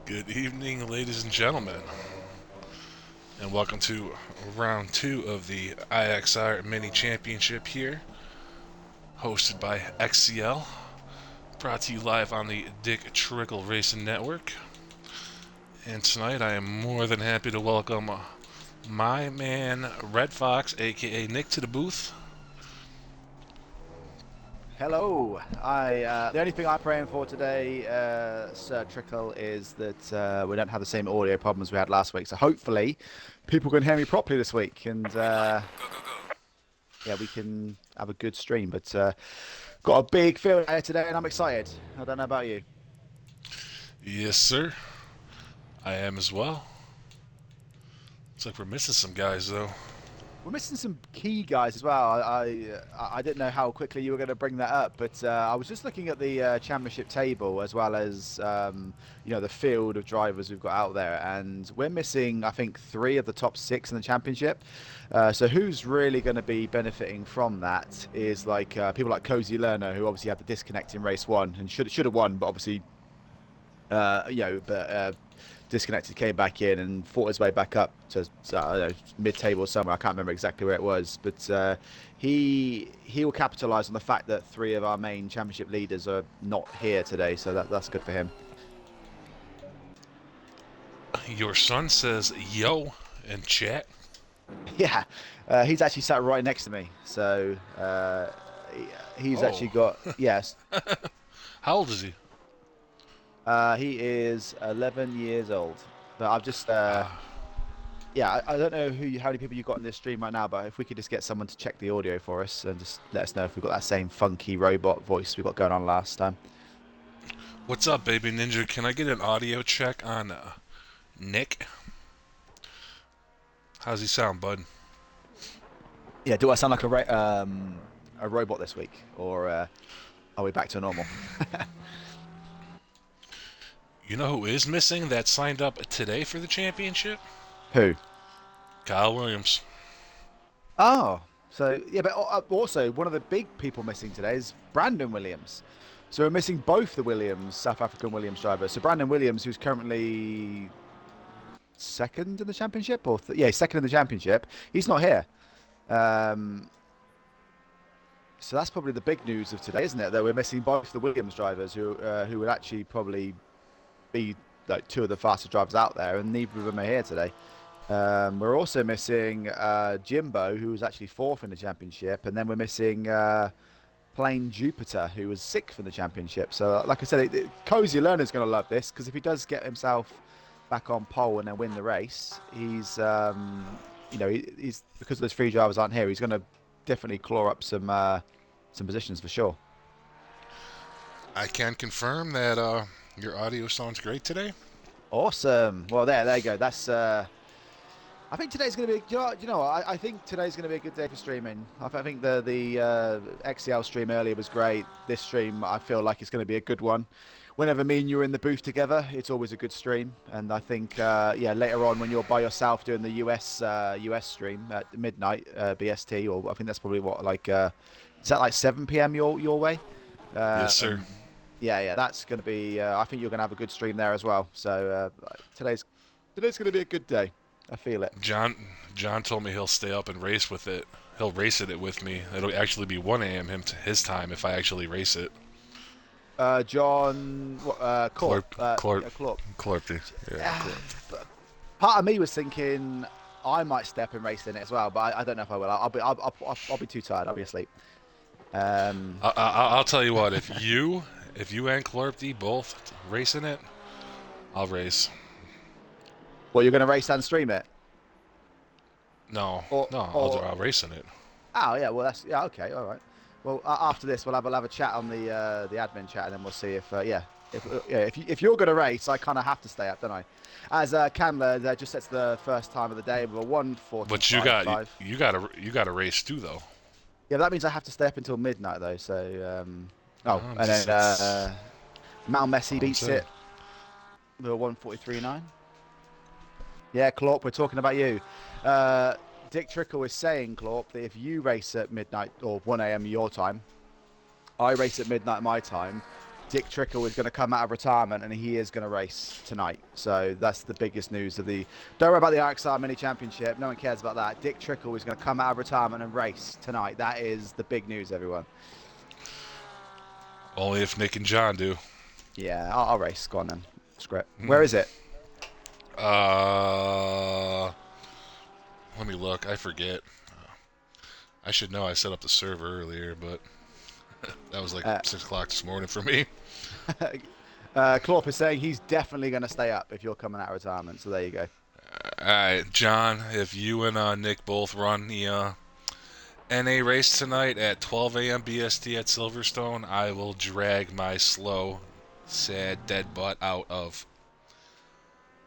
Good evening, ladies and gentlemen, and welcome to round two of the IXR Mini Championship here, hosted by XCL, brought to you live on the Dick Trickle Racing Network. And tonight I am more than happy to welcome my man Red Fox, aka Nick, to the booth. Hello. The only thing I'm praying for today, Sir Trickle, is that we don't have the same audio problems we had last week. So hopefully, people can hear me properly this week, and yeah, we can have a good stream. But got a big field here today, and I'm excited. I don't know about you. Yes, sir, I am as well. Looks like we're missing some guys though. We're missing some key guys as well. I didn't know how quickly you were going to bring that up, but I was just looking at the championship table as well as the field of drivers we've got out there, and we're missing I think three of the top six in the championship. So who's really going to be benefiting from that is like people like Cozy Lerner, who obviously had the disconnect in race one and should have won, but obviously disconnected, came back in and fought his way back up to I don't know, mid-table somewhere. I can't remember exactly where it was, but he will capitalise on the fact that three of our main championship leaders are not here today, so that's good for him. Your son says yo in chat. Yeah, he's actually sat right next to me, so he's Oh, actually got yes. how old is he? He is 11 years old, but I've just Ah, yeah, I don't know how many people you've got in this stream right now, but if we could just get someone to check the audio for us and just let us know if we've got that same funky robot voice we got going on last time. what's up, baby ninja? Can I get an audio check on Nick? How's he sound, bud? Yeah, do I sound like a robot this week, or are we back to normal? You know who is missing that signed up today for the championship? Who? Kyle Williams. Oh, so yeah, but also one of the big people missing today is Brandon Williams. So we're missing both the Williams, South African Williams drivers. So Brandon Williams, who's currently second in the championship, or yeah, second in the championship, he's not here. Um, So that's probably the big news of today, isn't it? That we're missing both the Williams drivers, who would actually probably be like two of the fastest drivers out there, and neither of them are here today. We're also missing Jimbo, who was actually fourth in the championship, and then we're missing Plain Jupiter, who was sixth in the championship. So, like I said, Cozy Lerner's going to love this because if he does get himself back on pole and then win the race, he's because those three drivers aren't here, he's going to definitely claw up some positions for sure. I can confirm that your audio sounds great today. Awesome. Well, there you go. That's. I think today's going to be. I think today's going to be a good day for streaming. I think the XCL stream earlier was great. This stream, I feel like it's going to be a good one. Whenever me and you are in the booth together, it's always a good stream. And I think, yeah, later on when you're by yourself doing the US stream at midnight BST, or I think that's probably what is that like 7 p.m. your way? Yes, sir. Um, yeah, that's going to be. I think you're going to have a good stream there as well. So today's today's going to be a good day. I feel it. John John told me he'll stay up and race with it. He'll race it with me. It'll actually be 1 a.m. his time if I actually race it. John Corp. Clarp, Yeah, Corp. Clarpy. Yeah, Ah, Clarp. Part of me was thinking I might step and race in it as well, but I don't know if I will. I'll be too tired. I'll be asleep. Um, I'll tell you what. If you and Clarpy both racing it, I'll race. well, you're going to race and stream it, No, or no, or I'll race in it. oh yeah, well that's yeah okay, all right. Well, after this, we'll have a chat on the admin chat, and then we'll see if yeah. If you're going to race, I kind of have to stay up, don't I? As Candler just sets the first time of the day with a But 1:45.5. you got to race too though. Yeah, but that means I have to stay up until midnight though. So I'm and just then Mal Messi all I'm beats saying. it with a 1:43.9. Yeah, Clark, we're talking about you. Dick Trickle is saying, Clark, that if you race at midnight or 1 a.m. your time, I race at midnight my time. Dick Trickle is going to come out of retirement and he is going to race tonight. So that's the biggest news of the. Don't worry about the IXR Mini Championship. No one cares about that. Dick Trickle is going to come out of retirement and race tonight. That is the big news, everyone. Only if Nick and John do. Yeah, I'll race. Go on then. Screw it. Where is it? Uh, Let me look. I forget. I should know. I set up the server earlier, but that was like Uh, 6 o'clock this morning for me. Clarp is saying he's definitely going to stay up if you're coming out of retirement. So there you go. All right, John. If you and Nick both run the NA race tonight at 12 a.m. BST at Silverstone, I will drag my slow, sad, dead butt out of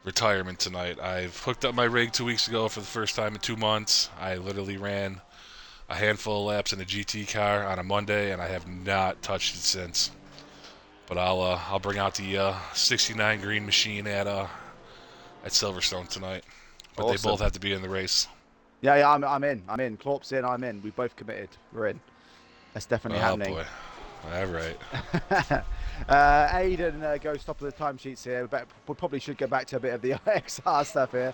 retirement tonight. I've hooked up my rig 2 weeks ago for the first time in 2 months. I literally ran a handful of laps in a GT car on a Monday, and I have not touched it since. But I'll bring out the 69 green machine at Silverstone tonight. But they both Awesome. have to be in the race. Yeah, yeah, I'm in. I'm in. Clarp's in. I'm in. We both committed. We're in. That's definitely Oh happening. boy. All right. Aiden goes top of the timesheets here. We probably should go back to a bit of the IXR stuff here,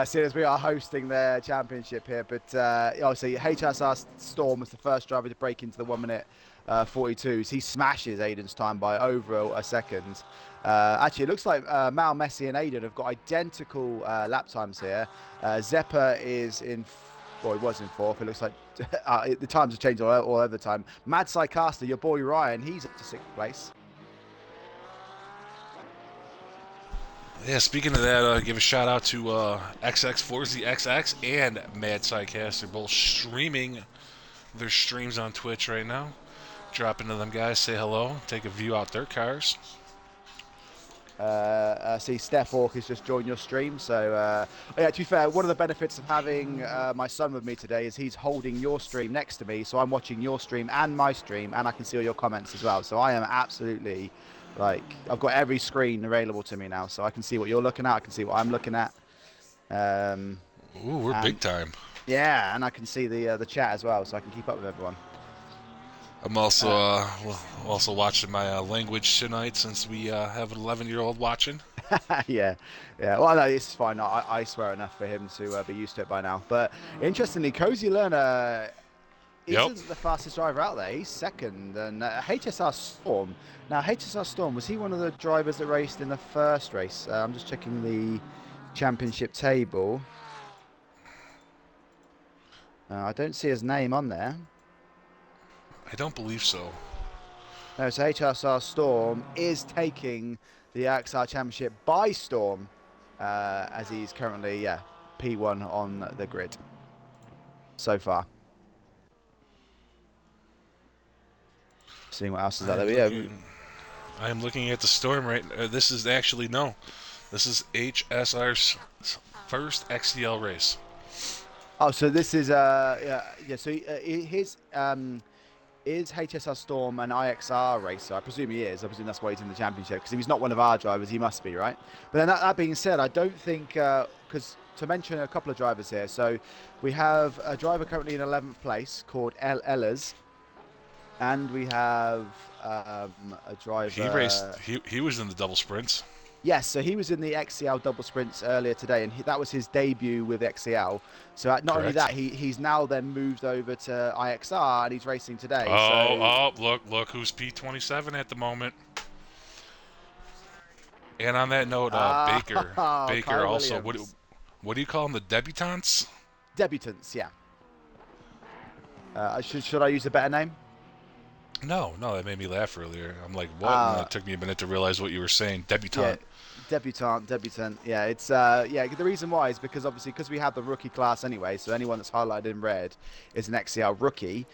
seeing as we are hosting their championship here. But obviously, HSR Storm was the first driver to break into the 1 minute 42s. He smashes Aiden's time by over a second. Actually, it looks like Mal, Messi, and Aiden have got identical lap times here. Zeppa is in. Well, he was in fourth. It looks like the times have changed all over the time. Mad Psycaster, your boy Ryan, he's up to sixth place. Yeah, speaking of that, give a shout out to XX4ZXX and Mad Psycast. They're both streaming their streams on Twitch right now. Drop into them guys, say hello, take a view out their cars. See, Steph Hawk has just joined your stream. So, yeah, to be fair, one of the benefits of having my son with me today is he's holding your stream next to me. So I'm watching your stream and my stream, and I can see all your comments as well. So I am absolutely, like, I've got every screen available to me now. So I can see what you're looking at. I can see what I'm looking at. Ooh, we're And big time. yeah, and I can see the chat as well, so I can keep up with everyone. I'm also watching my language tonight since we have an 11-year-old watching. Yeah, yeah. Well, no, it's fine. I swear enough for him to be used to it by now. But interestingly, Cozy Learner Yep. isn't the fastest driver out there. He's second, and HSR Storm. Now, HSR Storm, was he one of the drivers that raced in the first race? I'm just checking the championship table. I don't see his name on there. I don't believe so. No, so HSR Storm is taking the IXR Championship by storm, as he's currently, P1 on the grid so far. Seeing what else is out there. Yeah. I am looking at the storm right. This is actually no. This is HSR's first XDL race. Oh, so this is yeah. So his is HSR Storm an IXR racer? I presume he is. I presume that's why he's in the championship. Because if he's not one of our drivers, he must be, right? But then that being said, I don't think because to mention a couple of drivers here. So we have a driver currently in 11th place called Ellers, and we have a driver. He raced. He was in the double sprints. Yes, so he was in the XCL double sprints earlier today, and that was his debut with XCL. So not only Correct. that, he's now then moved over to IXR, and he's racing today. Oh, look who's P27 at the moment. And on that note, Baker Kyle also. Williams. What do you call them? The debutantes? Debutants, yeah. Should I use a better name? No, that made me laugh earlier. I'm like, what? And it took me a minute to realize what you were saying. Debutant. Yeah, debutant. Yeah, it's yeah. The reason why is because obviously because we have the rookie class anyway. So anyone that's highlighted in red is an XCL rookie,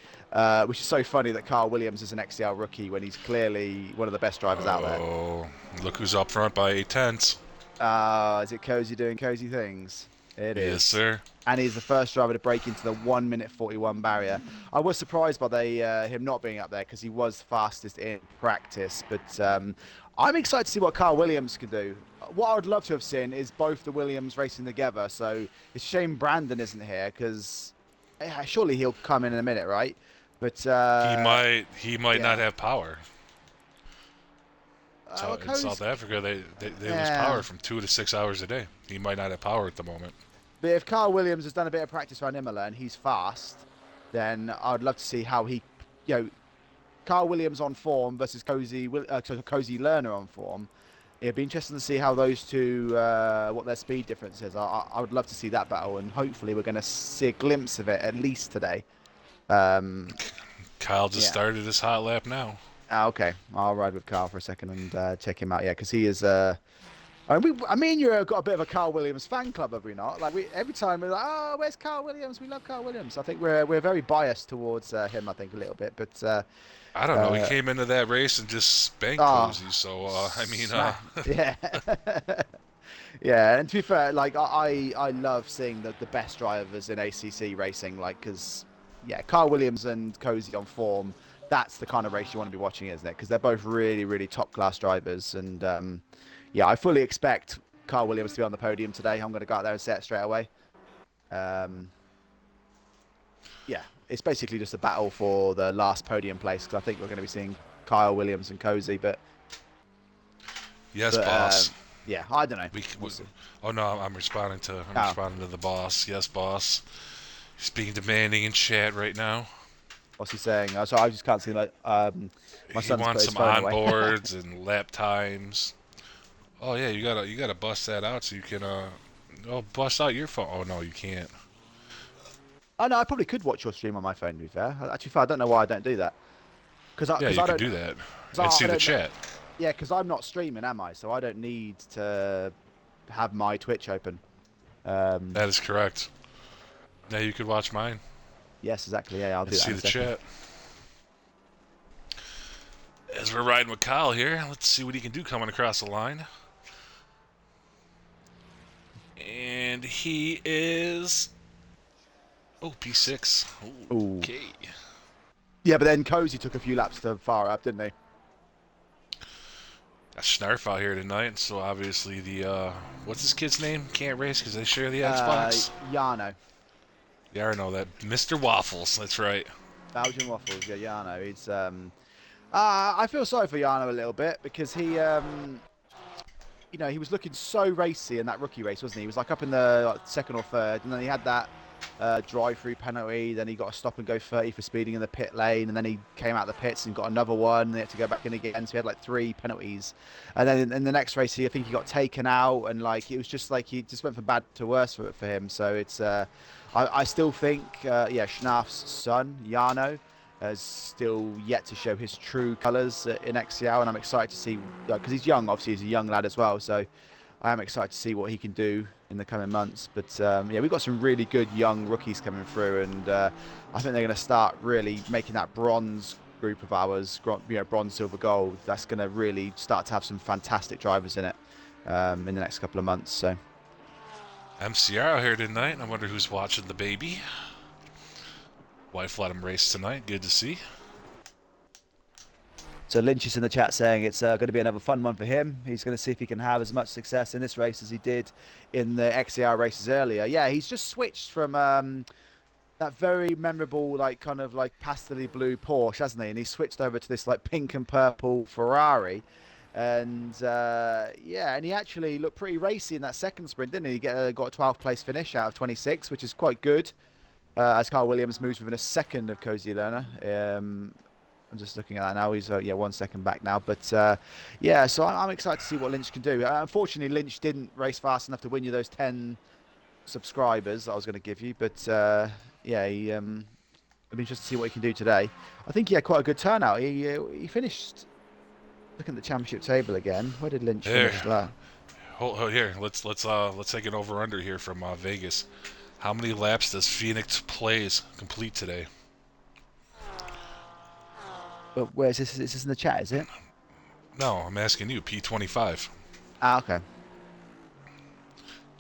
which is so funny that Carl Williams is an XCL rookie when he's clearly one of the best drivers out there. Oh, look who's up front by 8 tenths. Is it Cozy doing Cozy things? It is. Yes, sir. And he's the first driver to break into the 1 minute 41 barrier. I was surprised by him not being up there because he was fastest in practice. But I'm excited to see what Carl Williams can do. What I would love to have seen is both the Williams racing together. So it's a shame Brandon isn't here because surely he'll come in a minute, right? But He might not have power. Well, In South Cozy, Africa, they lose yeah. power from 2 to 6 hours a day. He might not have power at the moment. But if Carl Williams has done a bit of practice around Imola and he's fast, then I'd love to see how you know, Carl Williams on form versus Cozy Lerner on form. It'd be interesting to see how those two, what their speed difference is. I would love to see that battle, and hopefully we're going to see a glimpse of it at least today. Um, Kyle just yeah. started his hot lap now. Okay. I'll ride with Carl for a second and check him out. Yeah, because he is. I mean, you've got a bit of a Carl Williams fan club, have we not? Like every time we're like, oh, where's Carl Williams? We love Carl Williams. I think we're very biased towards him. I think a little bit, but I don't know. He uh, came into that race and just spanked oh, Cozy. So I mean, yeah, yeah. And to be fair, like I love seeing the best drivers in ACC racing, like because yeah, Carl Williams and Cozy on form. That's the kind of race you want to be watching, isn't it? Because they're both really, really top class drivers, and yeah, I fully expect Carl Williams to be on the podium today. I'm going to go out there and say it straight away. Um, yeah, it's basically just a battle for the last podium place because I think we're going to be seeing Kyle Williams and Cozy, yes, but boss. yeah, I don't know. We, We'll see. oh no, I'm responding to Oh, the boss. Yes, boss. He's being demanding in chat right now. what's he saying? Oh, sorry, I just can't see. Like, my He son's put wants his some phone away. onboards and lap times. Oh yeah, you gotta bust that out so you can bust out your phone. Oh no, you can't. I know I probably could watch your stream on my phone. To be fair, actually, I don't know why I don't do that because Yeah, you I could don't do that and because see I the don't chat. yeah because I'm not streaming, am I? So I don't need to have my Twitch open. Um, That is correct. Now you could watch mine yes, exactly. Yeah, I'll and do that see in a the second. chat. As we're riding with Kyle here, let's see what he can do coming across the line. And he is P6. Oh, Okay. yeah, but then Cozy took a few laps to far up, didn't he? Got Snarf out here tonight, so obviously the what's this kid's name? Can't race because they share the Xbox. Yano, Yeah, I know that. Mr. Waffles, that's right. Belgian waffles. Yeah, Yano. He's I feel sorry for Yano a little bit because he was looking so racy in that rookie race, wasn't he? He was like up in the second or third, and then he had that drive-through penalty. Then he got a stop and go 30 for speeding in the pit lane, and then he came out of the pits and got another one. And he had to go back in again, so he had like 3 penalties. And then in the next race, I think he got taken out, and like it was just like he just went from bad to worse for him. So it's I still think yeah, Schnaf's son Yano has still yet to show his true colours in XCL, and I'm excited to see because he's young. Obviously, he's a young lad as well, so I am excited to see what he can do in the coming months. But yeah, we've got some really good young rookies coming through, and I think they're going to start really making that bronze group of ours, bronze, silver, gold. That's going to really start to have some fantastic drivers in it in the next couple of months. So. MCR out here tonight. I wonder who's watching the baby. Wife let him race tonight. Good to see. So Lynch is in the chat saying it's going to be another fun one for him. He's going to see if he can have as much success in this race as he did in the XCR races earlier. Yeah, he's just switched from that very memorable, like kind of like pastely blue Porsche, hasn't he? And he switched over to this like pink and purple Ferrari. And yeah, and he actually looked pretty racy in that second sprint, didn't he? He got a 12th place finish out of 26, which is quite good. As Carl Williams moves within a second of Cozy Lerner. I'm just looking at that now. He's yeah 1 second back now, but yeah. So I'm excited to see what Lynch can do. Unfortunately, Lynch didn't race fast enough to win you those 10 subscribers that I was going to give you. But yeah, I'd be interested to see what he can do today. I think he had quite a good turnout. He finished. Looking at the championship table again. Where did Lynch Here, finish that? here. Let's take an over under here from Vegas. How many laps does Phoenix Plays complete today? But where is this? Is this in the chat? Is it? No, I'm asking you. P25. Ah, okay.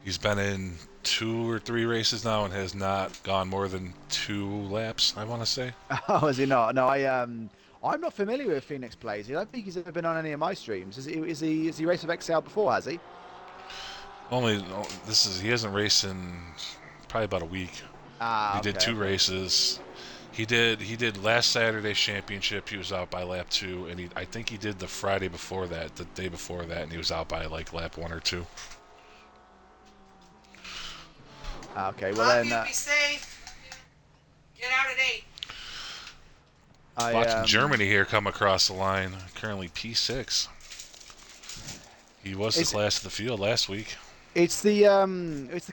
He's been in 2 or 3 races now and has not gone more than 2 laps. I want to say. Oh, is he not? No, I'm not familiar with Phoenix Plays. I don't think he's ever been on any of my streams. Is he raced with XL before? Has he? Only he hasn't raced in probably about a week. Ah, He did okay, two okay. races. He did last Saturday's championship. He was out by lap 2, and I think he did the Friday before that, the day before that, and he was out by like lap 1 or 2. Okay, well Love then, you. Be safe. Get out at 8. I Watching Germany here come across the line. Currently P6. He was the it's class of the field last week. it's the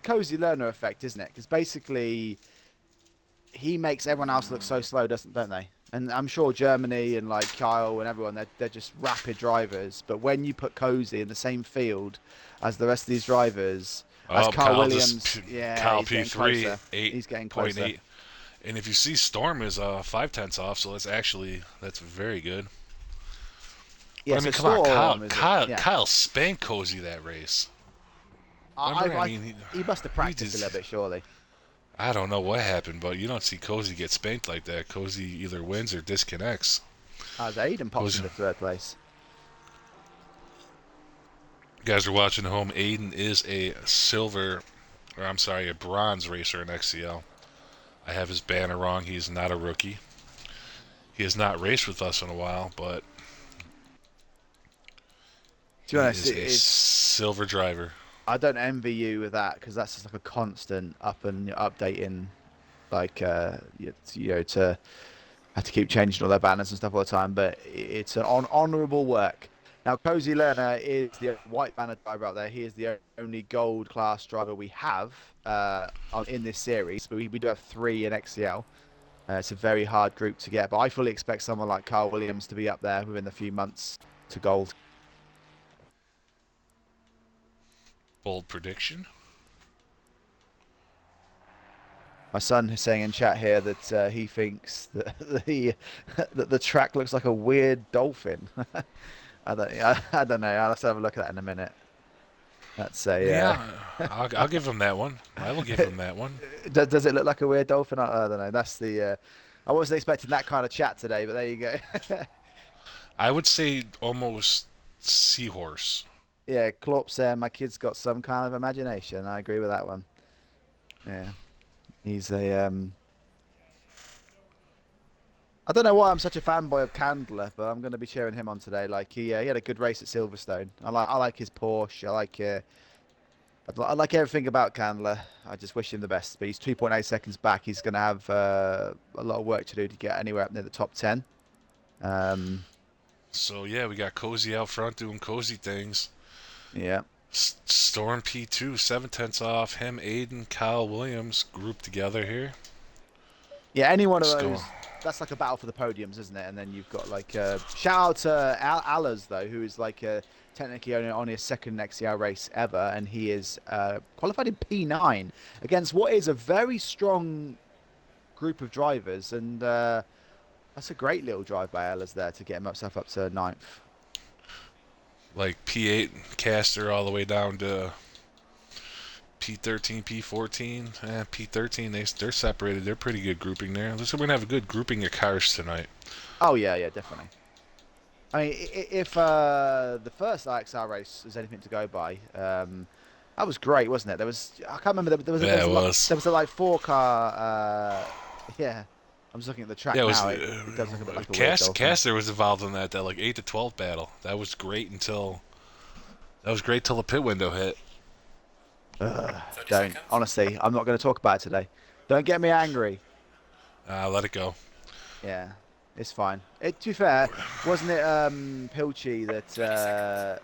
cozy learner effect, isn't it? Because basically he makes everyone else look so slow, don't they? And I'm sure Germany and like Kyle and everyone, they're just rapid drivers. But when you put Cozy in the same field as the rest of these drivers, as Oh, Carl Kyle just Williams, yeah, Kyle he's getting P3 closer. He's getting closer. 8.8, and if you see Storm is 5 tenths off, so that's very good. But Yeah, I mean, so come on, Kyle Storm is it? Kyle Yeah, Kyle spanked Cozy that race. I, Remember? I I, I mean, he must have he practiced a just little bit, surely. I don't know what happened, but you don't see Cozy get spanked like that. Cozy either wins or disconnects. As Aiden pops Cozy, into third place. you guys are watching at home. Aiden is a bronze racer in XCL. I have his banner wrong. He's not a rookie. He has not raced with us in a while, but To be he honest, is a silver driver. I don't envy you with that because that's just like a constant up and updating, like to have to keep changing all their banners and stuff all the time. But it's an honourable work. Now, Cozy Lerner is the white banner driver out there. He is the only gold class driver we have in this series. But we do have 3 in XCL. It's a very hard group to get. But I fully expect someone like Carl Williams to be up there within a few months to gold. Bold prediction. My son is saying in chat here that he thinks that that the track looks like a weird dolphin. I don't know. I'll have to have a look at that in a minute. That's a Yeah, I'll give him that one. I will give him that one. does it look like a weird dolphin? I don't know. That's the I wasn't expecting that kind of chat today, but there you go. I would say almost seahorse. Yeah, Klopp saying my kid's got some kind of imagination. I agree with that one. Yeah, he's a I don't know why I'm such a fanboy of Candler, but I'm going to be cheering him on today. Like he had a good race at Silverstone. I like his Porsche. I like everything about Candler. I just wish him the best. But he's 2.8 seconds back. He's going to have a lot of work to do to get anywhere up near the top 10. Um, So yeah, we got Cozy out front doing Cozy things. yeah. Storm P2, 7 tenths off. Him, Aiden, Kyle Williams grouped together here. Yeah, any one of Let's go. those, that's like a battle for the podiums, isn't it? And then you've got like shout out to Allers though, who is like technically only a second XCR race ever, and he is qualified in P9 against what is a very strong group of drivers, and that's a great little drive by Allers there to get himself up to ninth. Like P8 caster all the way down to P13, P14, P13. They're separated. They're pretty good grouping there. Looks like we're gonna have a good grouping of cars tonight. Oh yeah, definitely. I mean, if the first IXR race is anything to go by, that was great, wasn't it? I can't remember. Yeah, it was. There was a like 4 car. Yeah, I'm just looking at the track Yeah, it was. now. It does look a bit like a weird dolphin. Caster was involved in that like 8 to 12 battle. That was great till the pit window hit. Don't honestly. I'm not going to talk about it today. Don't get me angry. Let it go. Yeah, it's fine. To be fair, wasn't it Pilchi that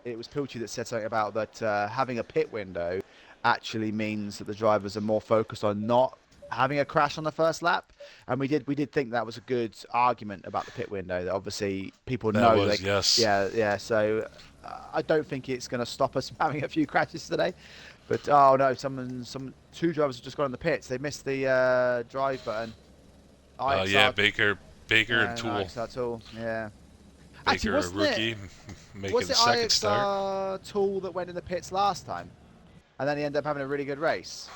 it was Pilchi that said something about that having a pit window actually means that the drivers are more focused on not having a crash on the first lap, and we did think that was a good argument about the pit window. That obviously people That know was yes. yeah. So I don't think it's going to stop us from having a few crashes today. But oh no, two drivers have just got in the pits. They missed the drive button. Yeah, IXR, Baker and Tool. IXR tool, yeah. Actually, Baker, a rookie, making was the it second start. IXR Tool that went in the pits last time, and then he ended up having a really good race?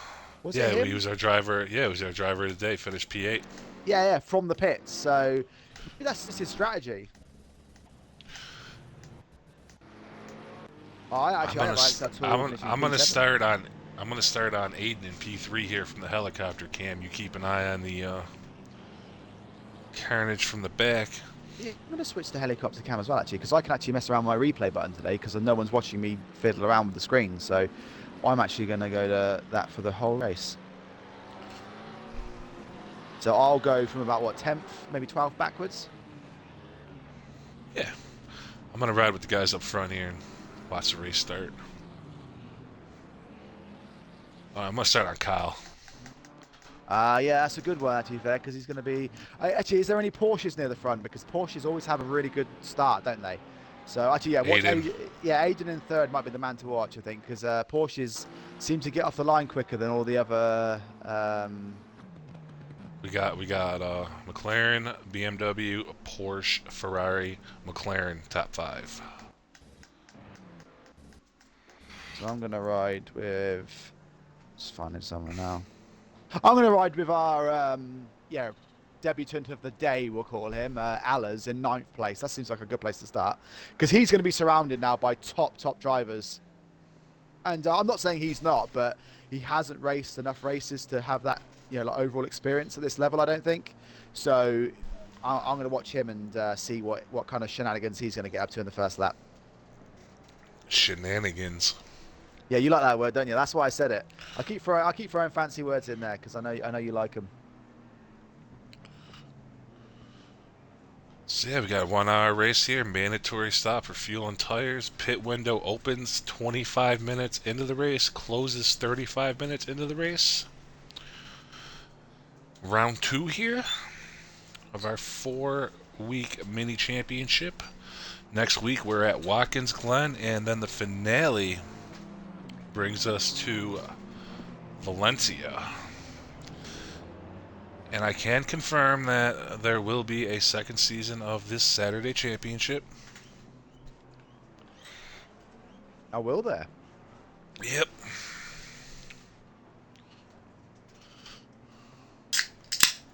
Was it Yeah, him? he was our driver. Yeah, he was our driver today. Finished P8. Yeah, from the pits. So maybe that's just his strategy. Oh, I I'm actually gonna I like that Tool I'm, finishing I'm gonna P7. start on I'm going to start on Aiden in P3 here from the helicopter cam. You keep an eye on the carnage from the back. Yeah, I'm going to switch to helicopter cam as well, actually, because I can actually mess around with my replay button today because no one's watching me fiddle around with the screen. So I'm actually going to go to that for the whole race. So I'll go from about, what, 10th, maybe 12th backwards? Yeah. I'm going to ride with the guys up front here and watch the race start. I'm going to start on Kyle. Yeah, that's a good one, actually, fair, because he's going to be... actually, is there any Porsches near the front? Because Porsches always have a really good start, don't they? So, actually, yeah, watch Aiden. Aiden in third might be the man to watch, I think, because Porsches seem to get off the line quicker than all the other... We got McLaren, BMW, Porsche, Ferrari, McLaren, top 5. So I'm going to ride with... Just finding someone now. I'm going to ride with our, debutant of the day, we'll call him, Allers, in 9th place. That seems like a good place to start. Because he's going to be surrounded now by top drivers. And I'm not saying he's not, but he hasn't raced enough races to have that, like overall experience at this level, I don't think. So I'm going to watch him and see what kind of shenanigans he's going to get up to in the first lap. Shenanigans. Yeah, you like that word, don't you? That's why I said it. I keep throwing fancy words in there because I know you like them. So yeah, we got a 1 hour race here. Mandatory stop for fuel and tires. Pit window opens 25 minutes into the race, closes 35 minutes into the race. Round 2 here of our 4-week mini championship. Next week we're at Watkins Glen, and then the finale brings us to Valencia. And I can confirm that there will be a second season of this Saturday championship. I will there. Yep.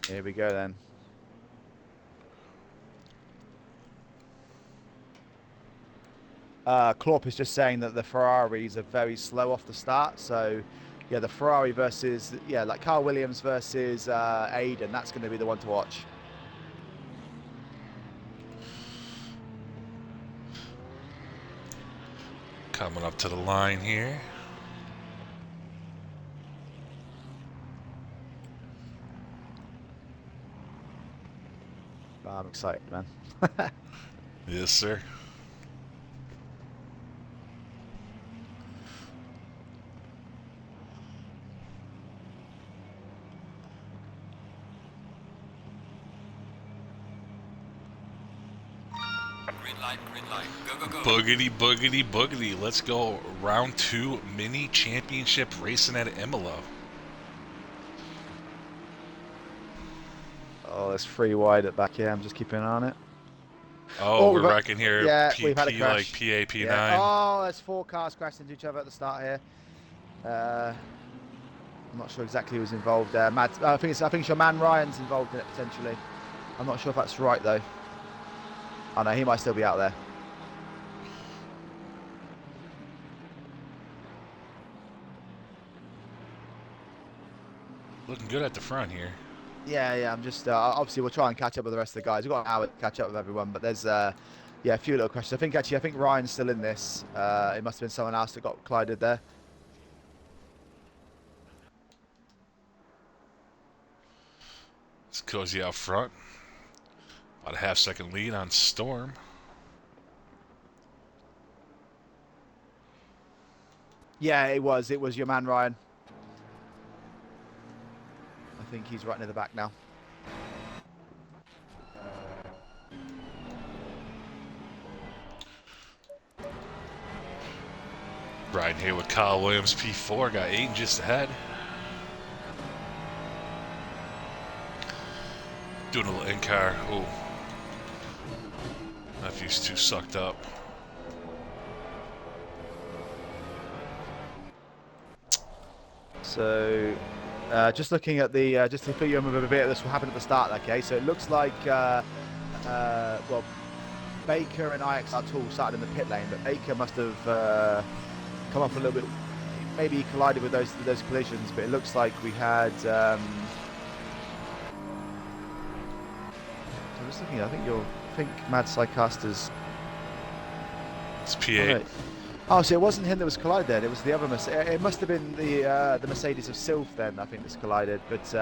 Here we go then. Klopp is just saying that the Ferraris are very slow off the start, so yeah, the Ferrari versus, like Carl Williams versus Aiden, that's going to be the one to watch. Coming up to the line here. I'm excited, man. Yes, sir. Green light, go, go, go. Boogity, boogity, boogity. Let's go. Round 2 mini championship racing at Imola. Oh, there's 3 wide at back here. I'm just keeping an eye on it. Oh, we're wrecking here. Yeah, PP, we've had a crash. like PAP9. Yeah. Oh, there's 4 cars crashed into each other at the start here. I'm not sure exactly who was involved there. I think it's your man Ryan's involved in it potentially. I'm not sure if that's right though. Oh no, he might still be out there. Looking good at the front here. Yeah. I'm just obviously we'll try and catch up with the rest of the guys. We've got an hour to catch up with everyone, but there's a few little questions. I think Ryan's still in this. It must have been someone else that got collided there. It's Cozy out front. About a half-second lead on Storm. Yeah, it was your man Ryan. I think he's right near the back now. Riding here with Kyle Williams, P4. Got Aiden just ahead. Doing a little in-car. Oh. Nephew's too sucked up. So, just looking at the, just to fill you in with a bit of this will happen at the start, okay? So it looks like, well, Baker and IXR Tool started in the pit lane, but Baker must have come up a little bit maybe he collided with those collisions, but it looks like we had. I'm just looking. I think Mad Psycaster's. It's Oh, P8. no. Oh, so it wasn't him that was collided then. It was the other Mercedes. It must have been the Mercedes of Sylph then. I think that's collided. But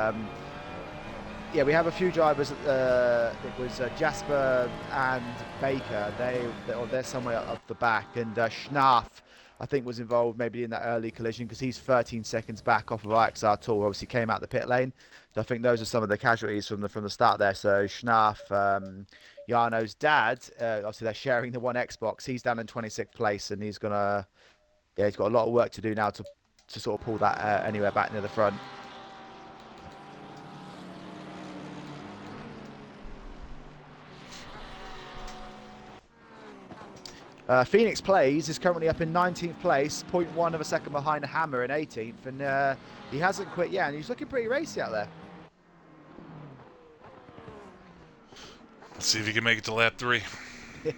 yeah, we have a few drivers. It was Jasper and Baker. They're somewhere up the back, and Schnaff, I think, was involved maybe in that early collision because he's 13 seconds back off of IXR Tour. Obviously, came out the pit lane. So I think those are some of the casualties from the start there. So Schnaff, Jarno's dad, obviously they're sharing the one Xbox. He's down in 26th place, and he's got a lot of work to do now to sort of pull that anywhere back near the front. Phoenix Plays is currently up in 19th place, 0.1 of a second behind Hammer in 18th, and he hasn't quit yet, and he's looking pretty racy out there. Let's see if he can make it to lap 3. Yeah.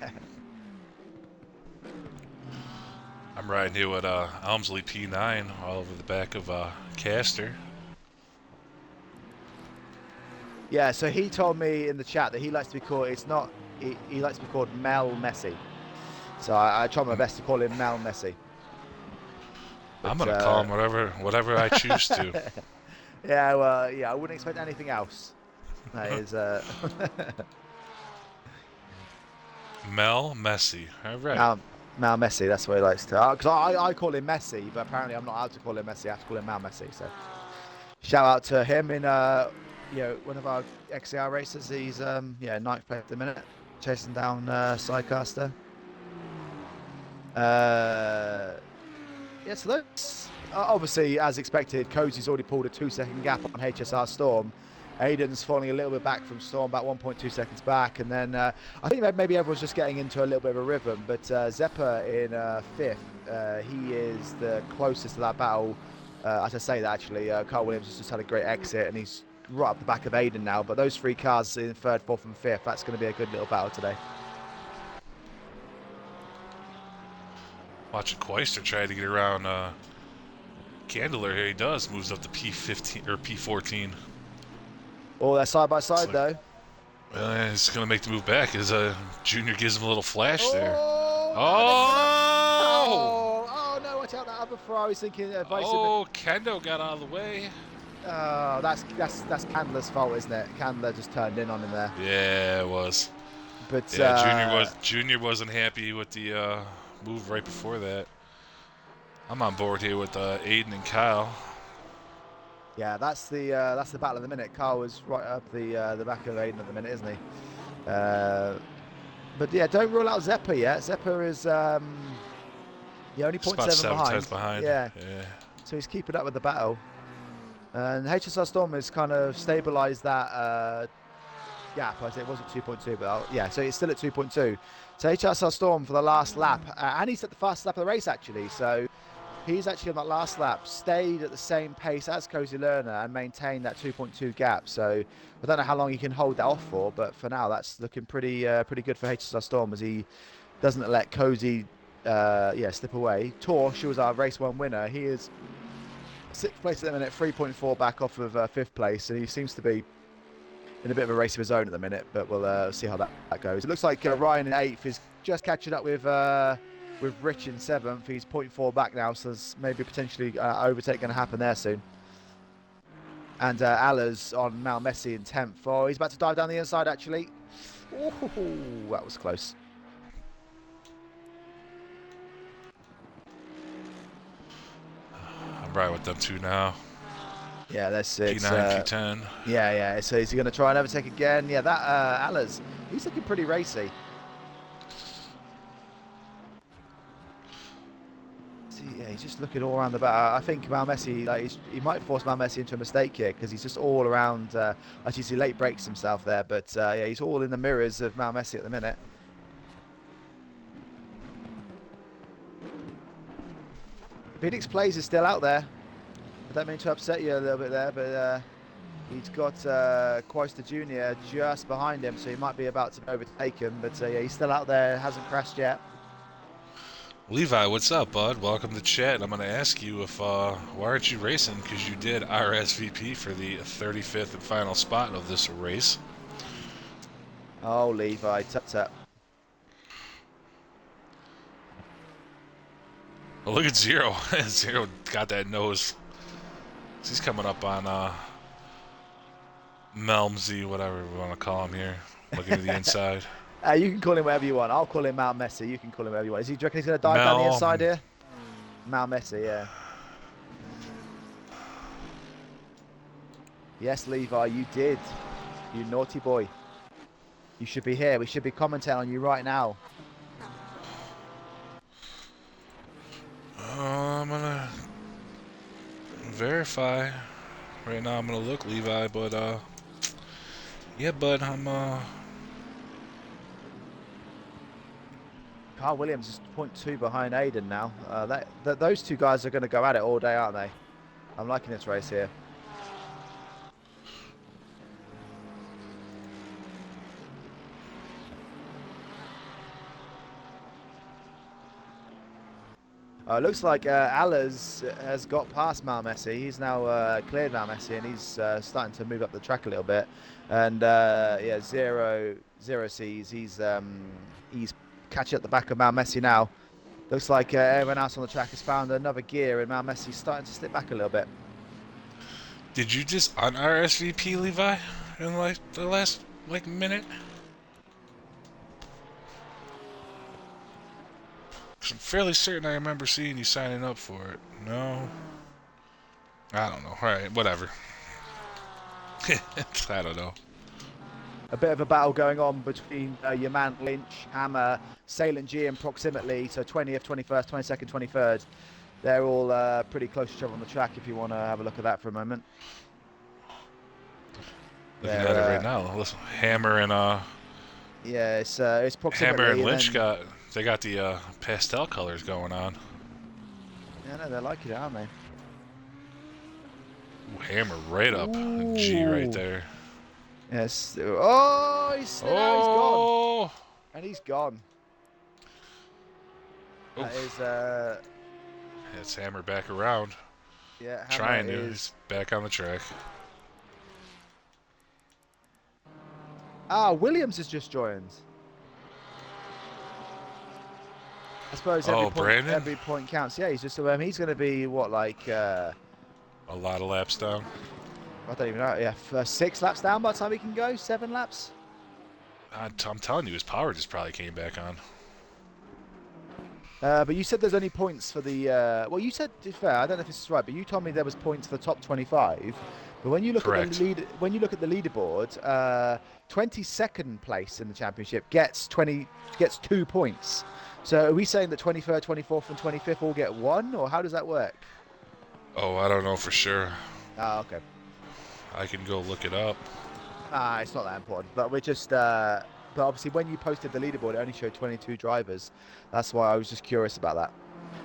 I'm riding here with Elmsley P9 all over the back of Caster. Yeah, so he told me in the chat that he likes to be called. It's not. He likes to be called Mel Messi. So I try my best to call him Mel Messi. But, I'm gonna call him whatever I choose to. Yeah, well, yeah, I wouldn't expect anything else. That is. Mel Messi. All right. Mal Messi, that's what he likes to. Because I call him Messi, but apparently I'm not allowed to call him Messi. I have to call him Mal Messi. So shout out to him in one of our XCR races. He's 9th place at the minute, chasing down Psycaster. Yeah, so that's obviously as expected. Cozy's already pulled a 2-second gap on HSR Storm. Aiden's falling a little bit back from Storm, about 1.2 seconds back, and then I think maybe everyone's just getting into a little bit of a rhythm. But Zeppa in 5th, he is the closest to that battle. As I say that, actually, Carl Williams has just had a great exit, and he's right up the back of Aiden now. But those 3 cars in 3rd, 4th, and 5th, that's going to be a good little battle today. Watching Quaister try to get around Candler here. He does. Moves up to P15 or P14. Oh, they're side by side though. He's going to make the move back as Junior gives him a little flash there. Oh! Oh no, watch out, that other throw. I was thinking Kendo got out of the way. Oh, that's Candler's fault, isn't it? Candler just turned in on him there. Yeah, it was. But yeah, Junior wasn't happy with the move right before that. I'm on board here with Aiden and Kyle. Yeah, that's the battle of the minute. Carl was right up the back of Aiden at the minute, isn't he? But yeah, don't rule out Zeppa yet. Zeppa is only 0.7 behind. Yeah. So he's keeping up with the battle. And HSR Storm has kind of stabilised that gap. I say it wasn't 2.2, but yeah, so it's still at 2.2. So HSR Storm for the last lap, and he's at the fastest lap of the race actually. So he's actually on that last lap, stayed at the same pace as Cozy Lerner and maintained that 2.2 gap. So I don't know how long he can hold that off for, but for now that's looking pretty good for HSR Storm as he doesn't let Cozy slip away. Torsch, who was our race 1 winner, he is 6th place at the minute, 3.4 back off of 5th place, and he seems to be in a bit of a race of his own at the minute, but we'll see how that goes. It looks like Ryan in 8th is just catching up with Rich in 7th. He's 0.4 back now, so there's maybe potentially overtake going to happen there soon. And Alla's on Mal Messi in 10th. Oh, he's about to dive down the inside actually. Ooh, that was close. I'm right with them two now. Yeah, that's it. P9, P10. Yeah. So is he going to try and overtake again? Yeah, that Alla's, he's looking pretty racy. Yeah, he's just looking all around the back. I think Mal Messi, he might force Mal Messi into a mistake here because he's just all around. As you see, late breaks himself there, but yeah, he's all in the mirrors of Mal Messi at the minute. Phoenix Plays is still out there. I don't mean to upset you a little bit there, but he's got Quaister Jr. just behind him, so he might be about to overtake him. But yeah, he's still out there, hasn't crashed yet. Levi, what's up, bud? Welcome to chat. I'm going to ask you if why aren't you racing? Because you did RSVP for the 35th and final spot of this race. Oh, Levi, tut tut. Oh, look at Zero. Zero got that nose. He's coming up on Melmsy, whatever we want to call him here. Looking to the inside. You can call him whatever you want. I'll call him Mount Messi. You can call him whatever you want. Do you reckon he's going to dive down the Mel. inside here? Mount Messi, yeah. Yes, Levi, you did. You naughty boy. You should be here. We should be commenting on you right now. I'm going to verify. Right now I'm going to look, Levi, but, yeah, bud, I'm, Carl Williams is 0.2 behind Aiden now. Those two guys are going to go at it all day, aren't they? I'm liking this race here. Looks like Allers has got past Mount Messi. He's now cleared Mount Messi, and he's starting to move up the track a little bit. And yeah, zero C's. He's catching at the back of Mount Messi now. Looks like everyone else on the track has found another gear, and Mount Messi's starting to slip back a little bit. did you just un-RSVP, Levi, in, like, the last, like, minute? 'Cause I'm fairly certain I remember seeing you signing up for it. No? I don't know. Alright, whatever. I don't know. A bit of a battle going on between your man Lynch, Hammer, Salient G, and Proximately. So 20th, 21st, 22nd, 23rd. They're all pretty close to each other on the track if you want to have a look at that for a moment. Looking at it right now. Listen, Hammer and Yeah, it's Proximately. Hammer and Lynch got the pastel colors going on. Yeah, no, they're liking it, aren't they? Ooh, Hammer right up. G right there. Yes. Oh, he's slid out. He's gone. And he's gone. Oof. That is, It's Hammer back around. yeah, Hammer Trying to. is... He's back on the track. Ah, Williams has just joined. I suppose Brandon? every point counts. Yeah, he's just he's going to be what, like A lot of laps down. I don't even know. Yeah, 6 laps down by the time he can go. 7 laps. I'm telling you, his power just probably came back on. But you said there's only points for the. Well, you said, to be fair, I don't know if this is right, but you told me there was points for the top 25. But when you look Correct. at the leaderboard, 22nd place in the championship gets 2 points. So are we saying that 23rd, 24th, and 25th all get 1, or how does that work? Oh, I don't know for sure. Ah, okay. I can go look it up. It's not that important. But we're just. But obviously, when you posted the leaderboard, it only showed 22 drivers. That's why I was just curious about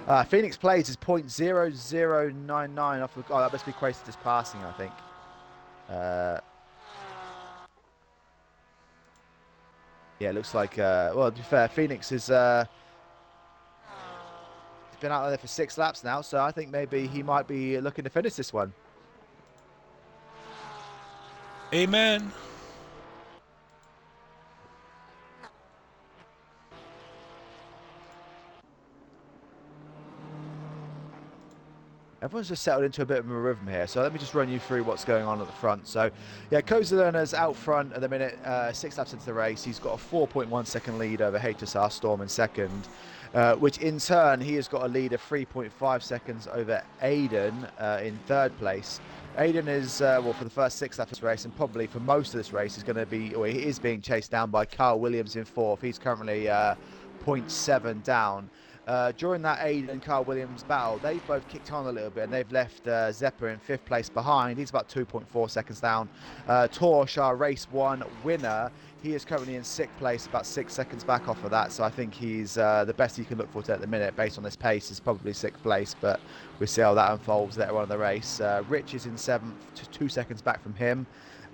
that. Phoenix Plays is 0.0099 off the. Oh, that must be equated as passing, I think. Yeah, it looks like. Well, to be fair, Phoenix is. He's been out there for 6 laps now, so I think maybe he might be looking to finish this one. Amen. Everyone's just settled into a bit of a rhythm here, so let me just run you through what's going on at the front. So, yeah, Kozerlerner's out front at the minute, 6 laps into the race. He's got a 4.1 second lead over HSR Storm in second, which in turn, he has got a lead of 3.5 seconds over Aiden in third place. Aiden is, well, for the first 6 laps of this race, and probably for most of this race, is going to be, or he is being chased down by Carl Williams in fourth. He's currently 0.7 down. During that Aiden and Carl Williams battle, they've both kicked on a little bit, and they've left Zeppa in 5th place behind. He's about 2.4 seconds down. Torsch, our race 1 winner, he is currently in 6th place, about 6 seconds back off of that. So I think he's the best you can look for at the minute, based on this pace, is probably 6th place. But we'll see how that unfolds later on in the race. Rich is in 7th, 2 seconds back from him.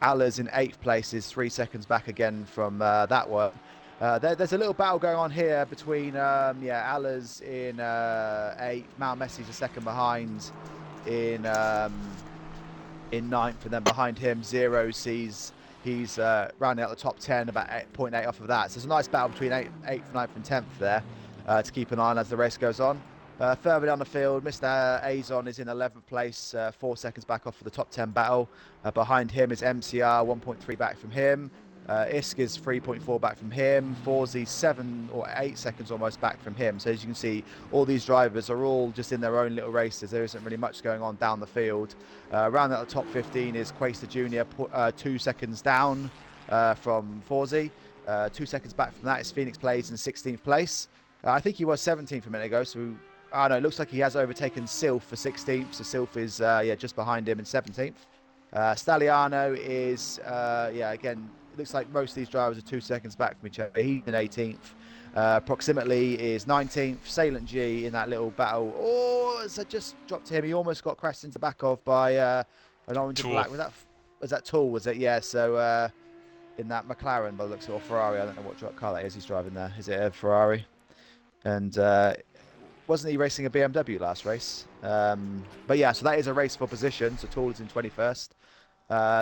Allers in 8th place is 3 seconds back again from that one. There's a little battle going on here between Allah's in 8th, Mount Messi's a second behind in ninth, and then behind him Zeros. He's rounding out the top 10, about 8.8 off of that. So it's a nice battle between 8th, 9th, and 10th there to keep an eye on as the race goes on. Further down the field, Mr. Azon is in 11th place, 4 seconds back off for the top 10 battle. Behind him is MCR, 1.3 back from him. Isk is 3.4 back from him. Forzy 7 or 8 seconds almost back from him. So as you can see, all these drivers are all just in their own little races. There isn't really much going on down the field. Around at the top 15 is Quaster Jr., 2 seconds down from Forzy. 2 seconds back from that is Phoenix Plays in 16th place. I think he was 17th a minute ago, so no, it looks like he has overtaken Sylph for 16th. So Sylph is just behind him in 17th. Staliano is again, it looks like most of these drivers are 2 seconds back from each other. He's in 18th. Proximately is 19th. Salient G in that little battle. Oh, as I just dropped to him, he almost got crashed into the back of by an orange and black. Was that Tool? Was it? Yeah. So in that McLaren, by the looks of it, or Ferrari. I don't know what car that is he's driving there. Is it a Ferrari? And wasn't he racing a BMW last race? But yeah, so that is a race for position. So Tool is in 21st.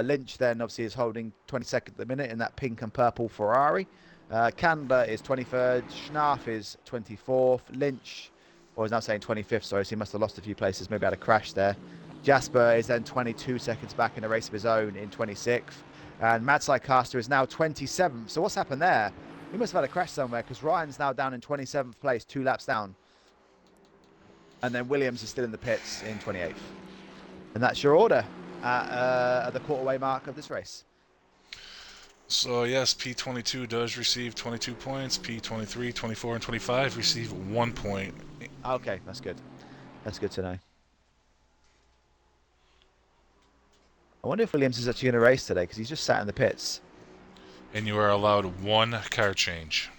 Lynch then obviously is holding 22nd at the minute in that pink and purple Ferrari. Candler is 23rd. Schnarf is 24th. Lynch, or is now saying 25th, sorry, so he must have lost a few places, maybe had a crash there. Jasper is then 22 seconds back in a race of his own in 26th. And Madsai Caster is now 27th. So what's happened there? He must have had a crash somewhere because Ryan's now down in 27th place, 2 laps down. And then Williams is still in the pits in 28th. And that's your order at the quarterway mark of this race. So yes, P22 does receive 22 points. P23, 24, and 25 receive 1 point. Okay, that's good. That's good to know. I wonder if Williams is actually going to race today because he's just sat in the pits. And you are allowed 1 car change.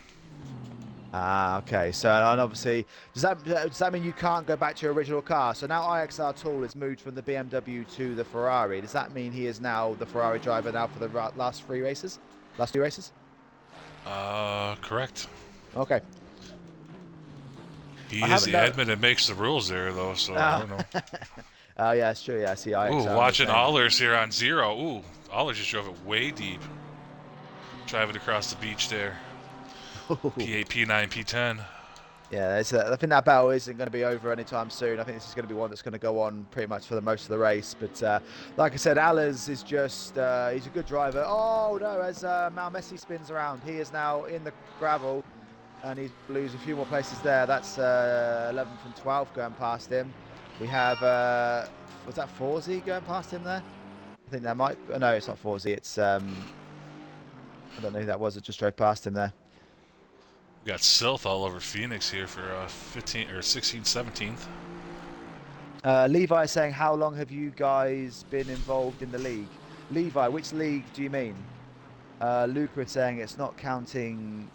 Okay. So, and obviously, does that mean you can't go back to your original car? So now IXR Tool is moved from the BMW to the Ferrari. Does that mean he is now the Ferrari driver now for the last 3 races? Last 2 races? Correct. Okay. He is the admin that makes the rules there, though, so I don't know. Oh, yeah, it's true. Yeah, I see IXR. Ooh, watching Allers here on 0. Ooh, Allers just drove it way deep. Driving across the beach there. P8, P9, P10. Yeah, I think that battle isn't going to be over anytime soon. I think this is going to be one that's going to go on pretty much for the most of the race. But like I said, Allers is just, he's a good driver. Oh, no, as Mount Messi spins around, he is now in the gravel and he loses a few more places there. That's 11th and 12th going past him. We have, was that Forzy going past him there? I think that might, no, it's not Forzy. It's, I don't know who that was that just drove past him there. We got Silth all over Phoenix here for 15 or 16th, 17th. Levi is saying, how long have you guys been involved in the league? Levi, which league do you mean? Luca is saying it's not counting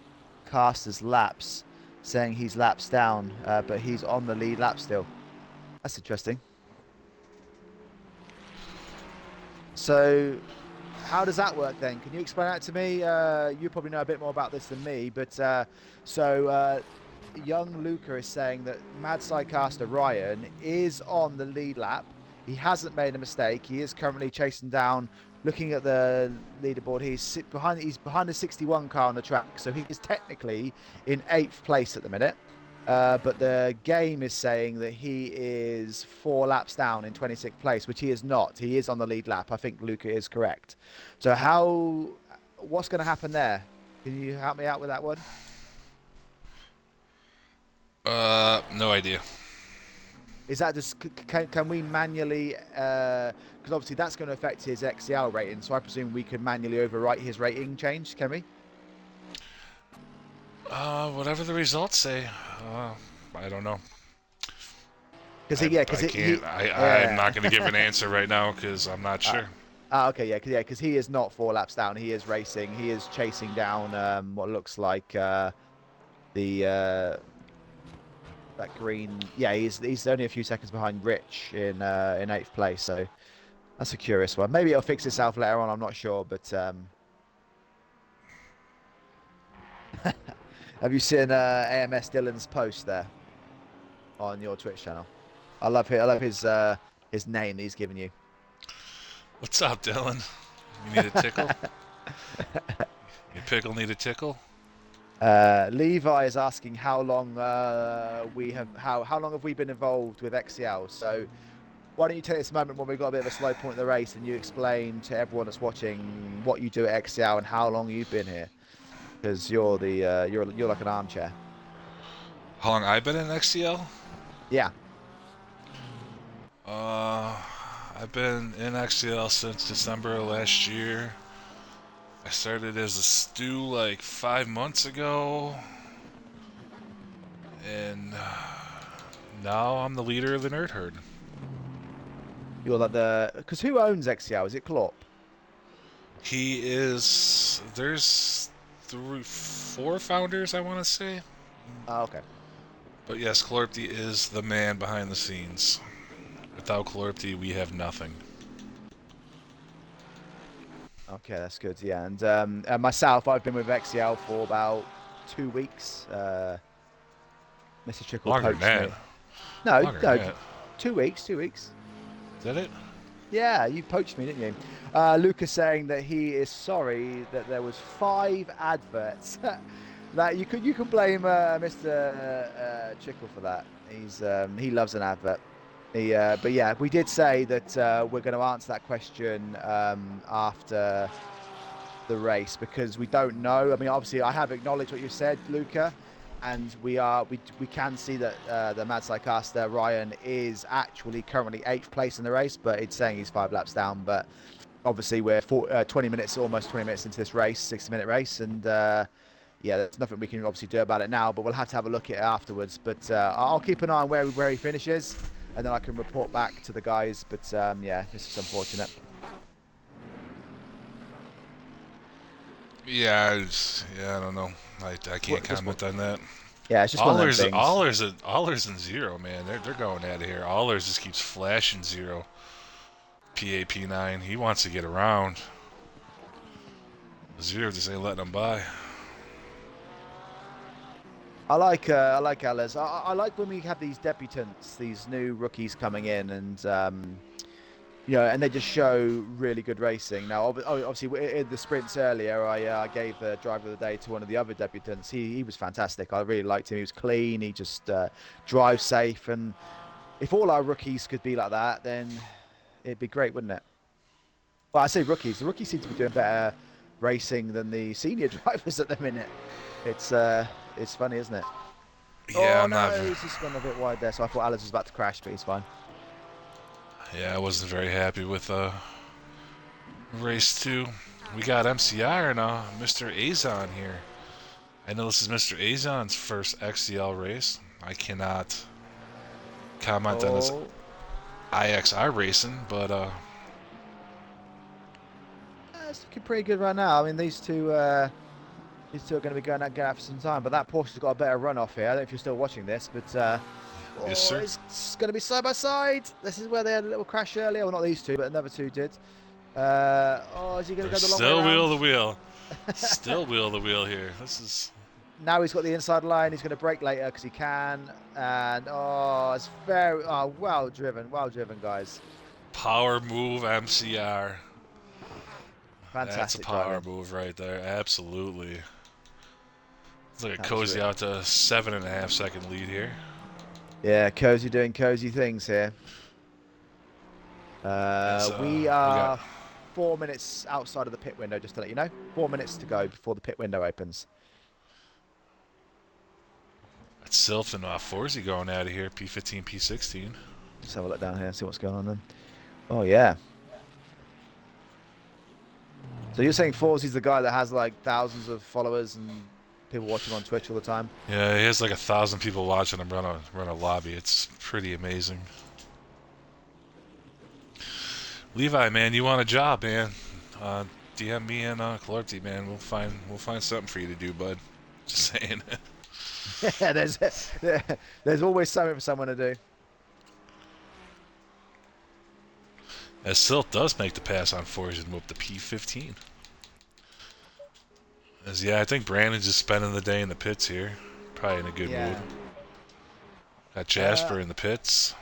Caster's laps, saying he's laps down, but he's on the lead lap still. That's interesting. So how does that work then? Can you explain that to me? You probably know a bit more about this than me, but young Luca is saying that Mad Sidecaster Ryan is on the lead lap. He hasn't made a mistake. He is currently chasing down, looking at the leaderboard. He's behind the 61 car on the track, so he is technically in 8th place at the minute. But the game is saying that he is 4 laps down in 26th place, which he is not. He is on the lead lap. I think Luca is correct. So what's going to happen there? Can you help me out with that one? No idea. Is that just, can we manually, because obviously that's going to affect his XCL rating, so I presume we could manually overwrite his rating change, can we? Whatever the results say. I don't know. I'm not going to give an answer right now because I'm not sure. Okay, because he is not 4 laps down. He is racing. He is chasing down what looks like that green. Yeah, he's only a few seconds behind Rich in 8th place. So that's a curious one. Maybe it'll fix itself later on. I'm not sure, but Have you seen AMS Dylan's post there on your Twitch channel? I love his name that he's given you. What's up, Dylan? You need a tickle? Your pickle need a tickle? Levi is asking how long how long have we been involved with XCL? So why don't you take this moment when we've got a bit of a slow point in the race and you explain to everyone that's watching what you do at XCL and how long you've been here? Because you're the you're like an armchair. How long I been in XCL? Yeah. I've been in XCL since December of last year. I started as a stew like 5 months ago, and now I'm the leader of the nerd herd. You're like the because who owns XCL? Is it Klopp? He is. There's four founders, I want to say. Oh, okay. But yes, Clorpty is the man behind the scenes. Without Clorpty, we have nothing. Okay, that's good. Yeah, and myself, I've been with XCL for about 2 weeks. Mr. Trickle Longer than poached that. me. No, Longer no, than that. 2 weeks. 2 weeks. Is that it? Yeah, you poached me, didn't you? Lucas saying that he is sorry that there was 5 adverts. That you can blame Mr. Chickle for that. He loves an advert. But yeah, we did say that we're going to answer that question after the race because we don't know. I mean, obviously, I have acknowledged what you said, Luca, and we can see that the Mad Caster Ryan is actually currently 8th place in the race, but it's saying he's 5 laps down. But obviously, we're 20 minutes, almost 20 minutes into this race, 60-minute race, and yeah, there's nothing we can obviously do about it now. But we'll have to have a look at it afterwards. But I'll keep an eye on where he finishes, and then I can report back to the guys. But yeah, this is unfortunate. Yeah, I don't know. I can't Just comment on that. Yeah, it's just one of them things. Allers and zero, man. They're going out of here. Allers just keeps flashing zero. PAP9. He wants to get around. Zero just ain't letting him by. I like Alice. I like when we have these debutants, these new rookies coming in, and and they just show really good racing. Now, obviously, in the sprints earlier, I gave the driver of the day to one of the other debutants. He was fantastic. I really liked him. He was clean. He just drives safe. And if all our rookies could be like that, then it'd be great, wouldn't it? Well, I say rookies. The rookies seem to be doing better racing than the senior drivers at the minute. It's funny, isn't it? Yeah, Oh I'm not. no, he's just gone a bit wide there. So I thought Alice was about to crash, but he's fine. Yeah, I wasn't very happy with race 2. We got MCR and Mr. Azon here. I know this is Mr. Azon's first XCL race. I cannot comment on his IXR racing, but it's looking pretty good right now. I mean, these two are going to be going out for some time. But that Porsche's got a better run off here. I don't know if you're still watching this, but yes, sir. It's going to be side by side. This is where they had a little crash earlier. Well, not these two, but another two did. Is he going to go the long way Still around? wheel the wheel. Still wheel the wheel here. This is. Now he's got the inside line. He's going to brake later because he can. And it's very well driven, guys. Power move MCR. Fantastic. That's a power driving. move right there. Absolutely. It's like a cozy out to 7.5 second lead here. Yeah, cozy doing cozy things here. We are 4 minutes outside of the pit window, just to let you know. 4 minutes to go before the pit window opens. That's Sylph and Forsey going out of here. P15, P16. Just have a look down here, see what's going on then. Oh, yeah. So you're saying Forsey's the guy that has like thousands of followers and people watching on Twitch all the time? Yeah, he has like 1,000 people watching him run a lobby. It's pretty amazing. Levi, man, you want a job, man? DM me and Clarty, man. We'll find something for you to do, bud. Just saying. Yeah, there's always something for someone to do. As Silt does make the pass on Forge and move up to P15. Yeah, I think Brandon's just spending the day in the pits here. Probably in a good mood. Yeah. Got Uh, Jasper in the pits.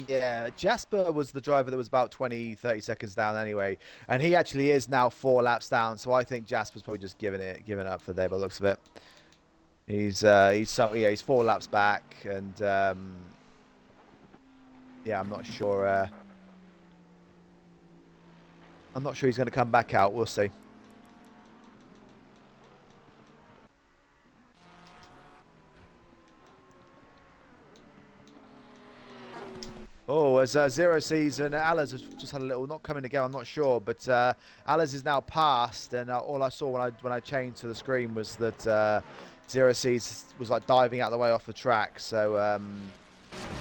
yeah, Jasper was the driver that was about 20, 30 seconds down anyway, and he actually is now 4 laps down. So I think Jasper's probably just giving up for the day by the looks of it. He's 4 laps back, and yeah, I'm not sure he's going to come back out. We'll see. Oh, as Zero Seas and Alice has just had a little not coming together. I'm not sure, but Alice is now passed, and all I saw when I changed to the screen was that Zero Seas was like diving out the way off the track. So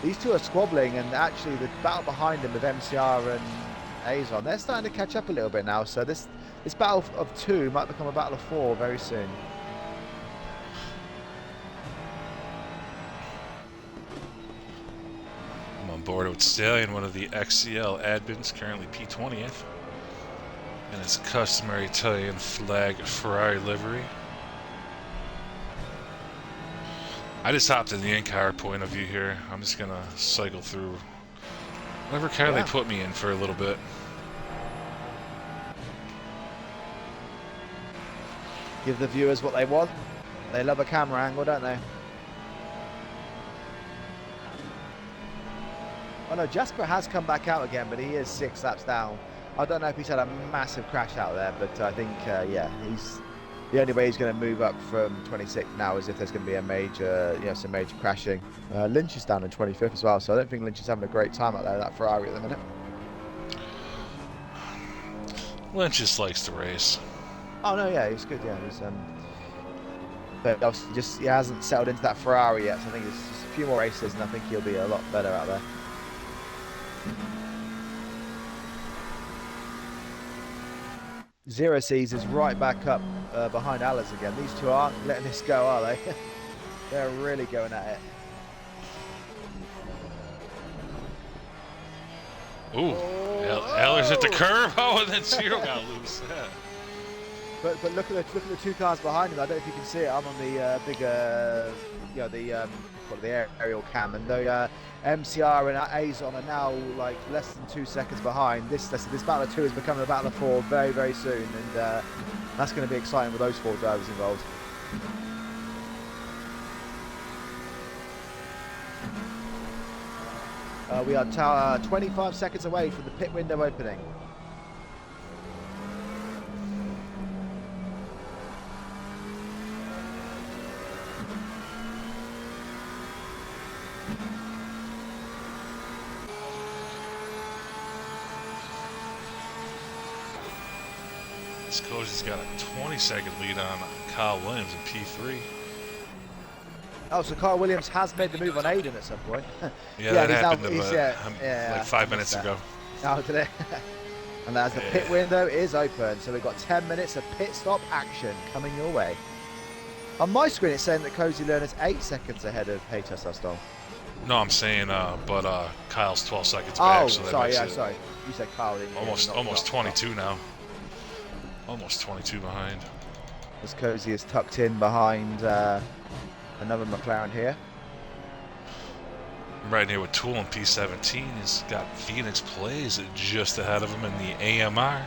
these two are squabbling, and actually the battle behind them with MCR and Azon, they're starting to catch up a little bit now. So this battle of two might become a battle of four very soon. I'm on board with Stallion, one of the XCL admins, currently P20th. In his customary Italian flag Ferrari livery. I just hopped in the in-car point of view here. I'm just going to cycle through whatever car they put me in for a little bit. Give the viewers what they want. They love a camera angle, don't they? Oh no, Jasper has come back out again, but he is 6 laps down. I don't know if he's had a massive crash out there, but I think, yeah, he's the only way he's going to move up from 26th now is if there's going to be a major, some major crashing. Lynch is down in 25th as well, so I don't think Lynch is having a great time out there, that Ferrari at the minute. Lynch just likes to race. Oh no, yeah, he's good, yeah. But obviously he hasn't settled into that Ferrari yet, so I think it's just a few more races, and I think he'll be a lot better out there. Zero Seas is right back up behind Alice again. These two aren't letting this go, are they? They're really going at it. Ooh, Eller's at the curve. Oh, and then Zero got loose. Yeah. But look at the two cars behind him. I don't know if you can see it. I'm on the bigger, the aerial cam, and the MCR and Azon are now like less than 2 seconds behind. This battle of two is becoming a battle of four very, very soon, and that's going to be exciting with those four drivers involved. We are 25 seconds away from the pit window opening. This Cozy's got a 20-second lead on Kyle Williams in P3. Oh, so Carl Williams has made the move on Aiden at some point. Yeah, that happened like 5 minutes ago. Oh, today. And as the pit window is open, so we've got 10 minutes of pit stop action coming your way. On my screen, it's saying that Cozy Lerner's 8 seconds ahead of Peter Sostom. No, I'm saying, but Kyle's 12 seconds back. Oh, so that sorry, makes it sorry. You said Kyle, didn't you? Almost 22 now. Almost 22 behind. As Cozy is tucked in behind another McLaren here. I'm riding here with Tool in P17. He's got Phoenix Plays just ahead of him in the AMR.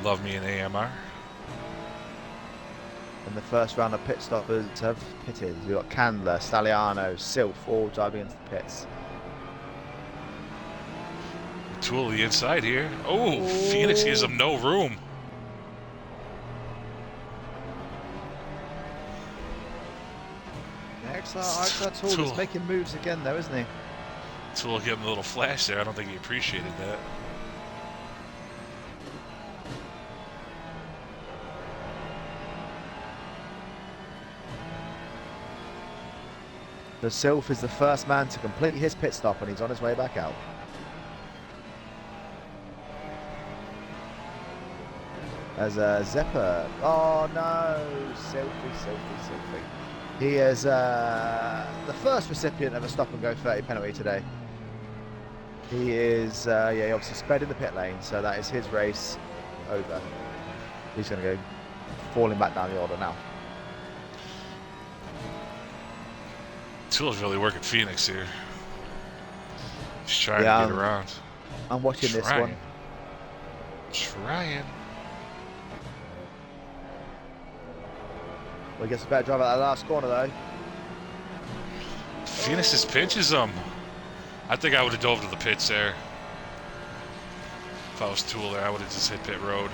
Love me an AMR. And the first round of pit stoppers have pitted. We've got Candler, Staliano, Sylph all driving into the pits. Tool the inside here. Oh, Phoenix gives him no room. IXR Tool is making moves again though, isn't he? Tool gave him a little flash there. I don't think he appreciated that. The Sylph is the first man to complete his pit stop, and he's on his way back out. As Zepper, oh no, Sylphie. He is the first recipient of a stop and go 30 penalty today. He is, he obviously sped in the pit lane, so that is his race over. He's going to go falling back down the order now. Tool's really working Phoenix here. He's trying Yeah, to get around. I'm watching this one. Trying. Well, he gets a better drive at that last corner though. Phoenix just pinches him. I think I would have dove to the pits there. If I was Tool there, I would have just hit pit road.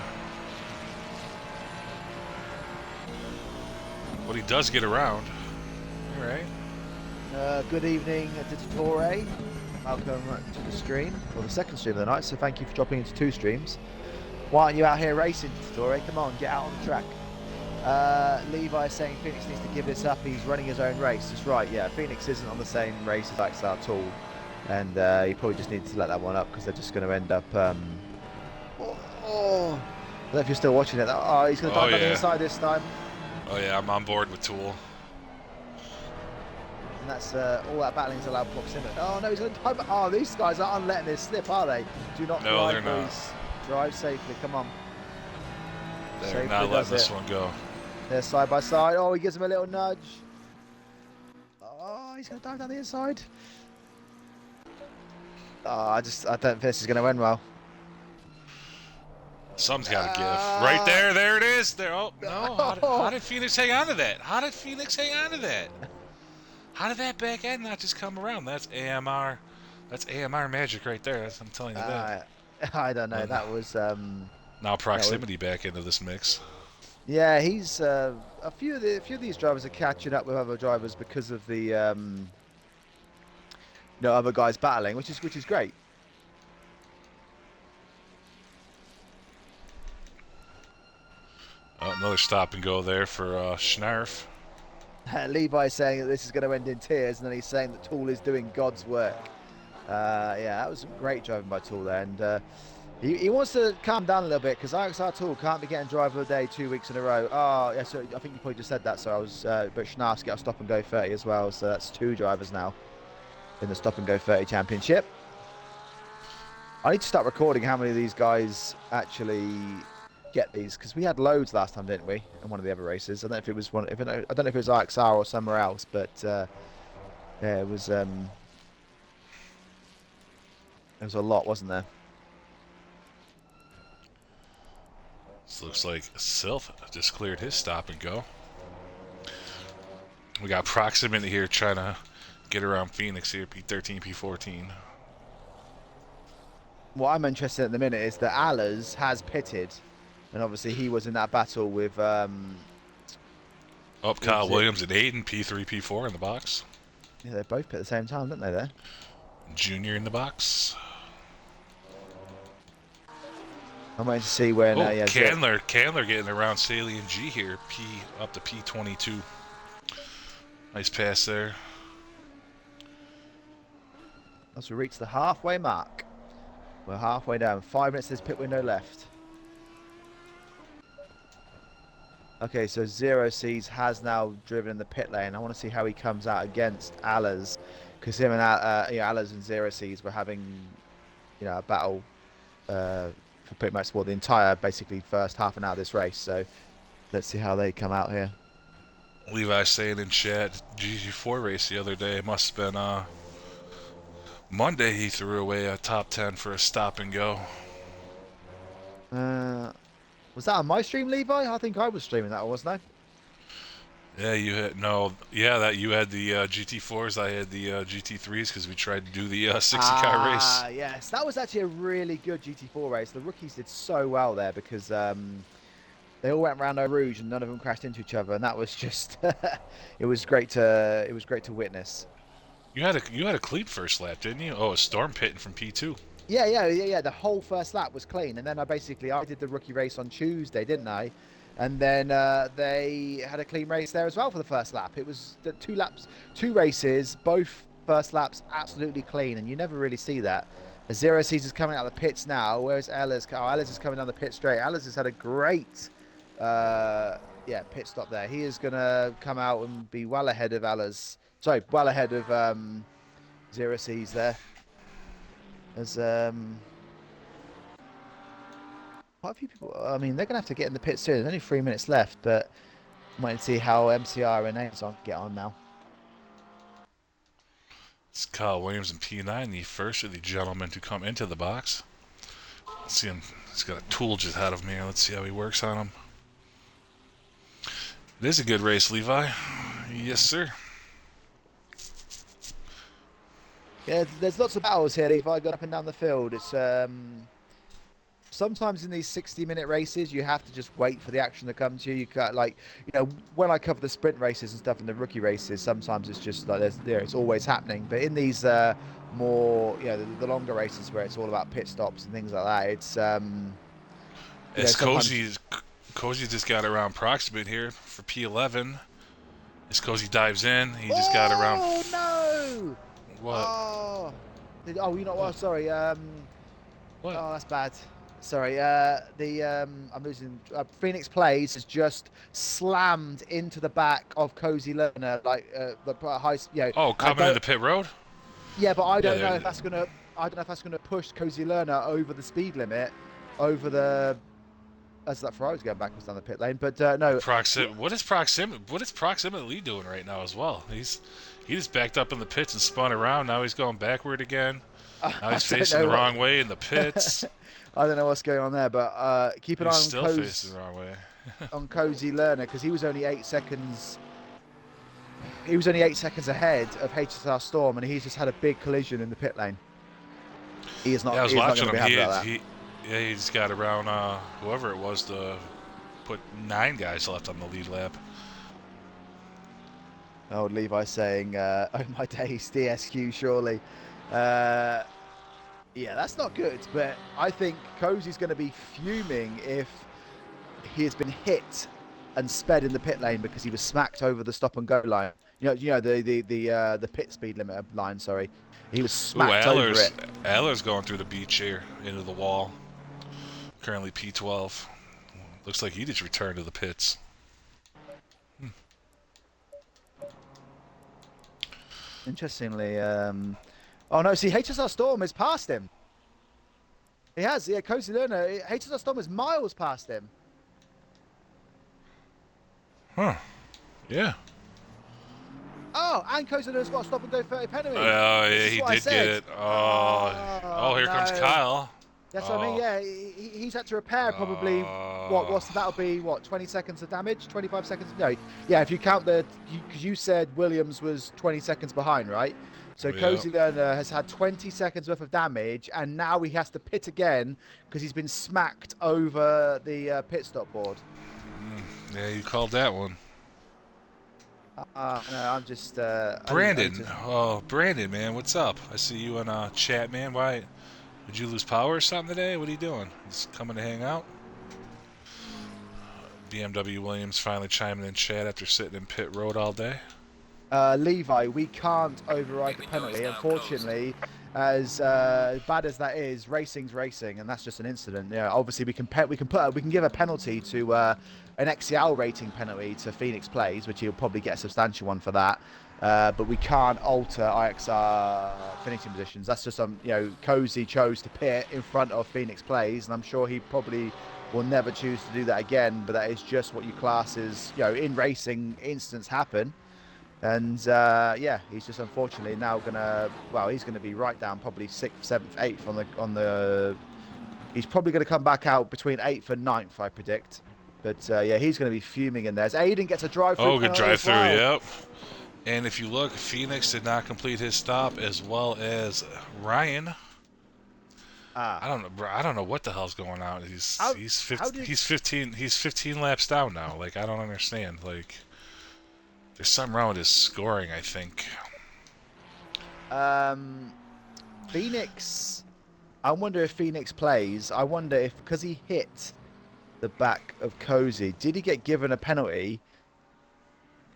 But he does get around. All right. Good evening, Editore. Welcome to the stream, or the second stream of the night, so thank you for dropping into 2 streams. Why aren't you out here racing, Editore? Come on, get out on the track. Levi is saying Phoenix needs to give this up, he's running his own race. That's right, yeah, Phoenix isn't on the same race as IXR at all, and he probably just needs to let that one up because they're just going to end up... I don't know if you're still watching it. Oh, he's going to dive on the inside this time. Oh yeah, I'm on board with Tool. And that's all that battling is allowed proximity. Oh no, he's going to dive. Oh, these guys aren't letting this slip, are they? Do not drive, they're boys. not. Drive safely, come on. They're Safely not letting this one go. They're side by side. Oh, he gives him a little nudge. Oh, he's going to dive down the inside. Oh, I don't think this is going to end well. Some's got to give. Right there, there it is. There. Oh no! How did Phoenix hang on to that? How did Phoenix hang on to that? How did that back end not just come around? That's AMR. That's AMR magic right there. I'm telling you that. I don't know. That was now proximity back into this mix. Yeah, he's a few of these drivers are catching up with other drivers because of the other guys battling, which is great. Another stop and go there for Schnarf. Levi saying that this is going to end in tears, and then he's saying that Tool is doing God's work. Yeah, that was great driving by Tool there, and he wants to calm down a little bit because IXR Tool can't be getting driver of the day 2 weeks in a row. Oh, yeah, so I think you probably just said that, so I was, but Schnarf's got a stop and go 30 as well, so that's 2 drivers now in the stop and go 30 championship. I need to start recording how many of these guys actually get these, because we had loads last time, didn't we, in one of the other races. I don't know if it was I don't know if it was IXR or somewhere else, but yeah, it was there was a lot, wasn't there? This looks like Sylph just cleared his stop and go. We got proximity here trying to get around Phoenix here, P13, P14. What I'm interested in at the minute is that Allers has pitted, and obviously he was in that battle with Kyle Williams and Aiden, P3, P4 in the box. Yeah, they both pit at the same time, didn't they there? Junior in the box. I'm waiting to see when Candler getting around Saley and G here, up to P22. Nice pass there. As we reach the halfway mark, we're halfway down. 5 minutes, there's pit window left. Okay, so Zero Seas has now driven in the pit lane. I want to see how he comes out against Allers, because him and Allers and Zero Seas were having, a battle for pretty much the entire, basically, first half an hour of this race. So let's see how they come out here. Levi saying in chat, GG4 race the other day must have been Monday. He threw away a top 10 for a stop and go. Was that on my stream, Levi? I think I was streaming that, wasn't I? Yeah, you had that you had the GT4s. I had the GT3s because we tried to do the 60-car race. Ah, yes, that was actually a really good GT4 race. The rookies did so well there because they all went round Eau Rouge and none of them crashed into each other, and that was just it was great to witness. You had a clean first lap, didn't you? Oh, a storm pitting from P2. Yeah. The whole first lap was clean, and then I did the rookie race on Tuesday, didn't I? And then they had a clean race there as well for the first lap. It was the 2 races, both first laps absolutely clean, and you never really see that. The Zero Seas is coming out of the pits now. Where's Ellers? Oh, Ellers is coming down the pit straight. Ellers has had a great pit stop there. He is going to come out and be well ahead of Ellers. Sorry, well ahead of Zero Seas there. As quite a few people. I mean, they're gonna have to get in the pit soon. There's only 3 minutes left, but I'm waiting to see how MCR and Amazon get on now. It's Kyle Williams and P9, the first of the gentlemen to come into the box. Let's see him. He's got a tool just ahead of me. Let's see how he works on him. It is a good race, Levi. Yes, sir. Yeah, there's lots of battles here. Levi, got up and down the field. It's sometimes in these 60-minute races, you have to just wait for the action to come to you. You got like, when I cover the sprint races and stuff and the rookie races, sometimes it's just like it's always happening. But in these more, the longer races where it's all about pit stops and things like that, it's As sometimes. Cozy just got around proximate here for P11. As Cozy dives in, he just got around. Oh no! What? Oh, you know What? what? Sorry. What? Oh, that's bad. Sorry. I'm losing. Phoenix Plays has just slammed into the back of Cozy Lerner, like the high. Oh, I coming don't. into pit road? Yeah, but I Yeah, don't know there. if that's gonna. I don't know if that's gonna push Cozy Lerner over the speed limit, over the. As that Ferrari's going backwards down the pit lane, but no. What is proximity? What is proximity doing right now as well? He just backed up in the pits and spun around. Now he's going backward again. Now I he's don't facing the know wrong what. way in the pits. I don't know what's going on there, but keep an He's eye still facing the wrong way. On Cozy Lerner because he was only 8 seconds. He was only 8 seconds ahead of HSR Storm, and he's just had a big collision in the pit lane. He is Yeah, I not. was He is not going watching to be him. happy about that. Yeah, he just got around whoever it was to put 9 guys left on the lead lap. Oh, Levi saying, "Oh my days, DSQ surely." Uh, yeah, that's not good. But I think Cozy's going to be fuming if he has been hit and sped in the pit lane because he was smacked over the stop and go line. The pit speed limit line. Sorry, he was Ooh, smacked over it. Adler's going through the beach here into the wall. Currently P12. Looks like he just returned to the pits. Interestingly, oh no, see, HSR Storm has passed him. He has, yeah, Cozy Lerner. HSR Storm is miles past him. Huh. Yeah. Oh, and Cozy Lerner's got a stop and go 30 penalty. Oh, This yeah, is he what I did get said. it. Oh, Oh, here comes no. Kyle. That's what I mean, Oh. yeah. He's had to repair probably, that'll be, 20 seconds of damage? 25 seconds? No, yeah, if you count because you said Williams was 20 seconds behind, right? So Yeah. Cozy Lerner has had 20 seconds worth of damage, and now he has to pit again because he's been smacked over the pit stop board. Yeah, you called that one. No, I'm just, I need Brandon. to. Oh, Brandon, man, what's up? I see you in chat, man. Why? Did you lose power or something today? What are you doing? Just coming to hang out? BMW Williams finally chiming in chat after sitting in pit road all day. Levi, we can't override Pit the window is penalty. now closed. Unfortunately, as bad as that is, racing's racing, and that's just an incident. Yeah, obviously we can give a penalty to an XCL rating penalty to Phoenix Plays, which he'll probably get a substantial one for that. But we can't alter IXR finishing positions. That's just Cozy chose to pit in front of Phoenix Plays, and I'm sure he probably will never choose to do that again. But that is just what you class as in racing incidents happen. And yeah, he's just unfortunately now he's gonna be right down probably 6th, 7th, 8th on the. He's probably gonna come back out between 8th and 9th, I predict. But yeah, he's gonna be fuming in there. As Aiden gets a drive-through Oh, good penalty drive as through, well. yep. And if you look, Phoenix did not complete his stop, as well as Ryan. Ah, I don't know what the hell's going on. how how did 15 laps down now. Like, I don't understand. Like, there's something wrong with his scoring, I think. um Phoenix? I wonder if Phoenix Plays. I wonder if because he hit the back of Cozy, did he get given a penalty?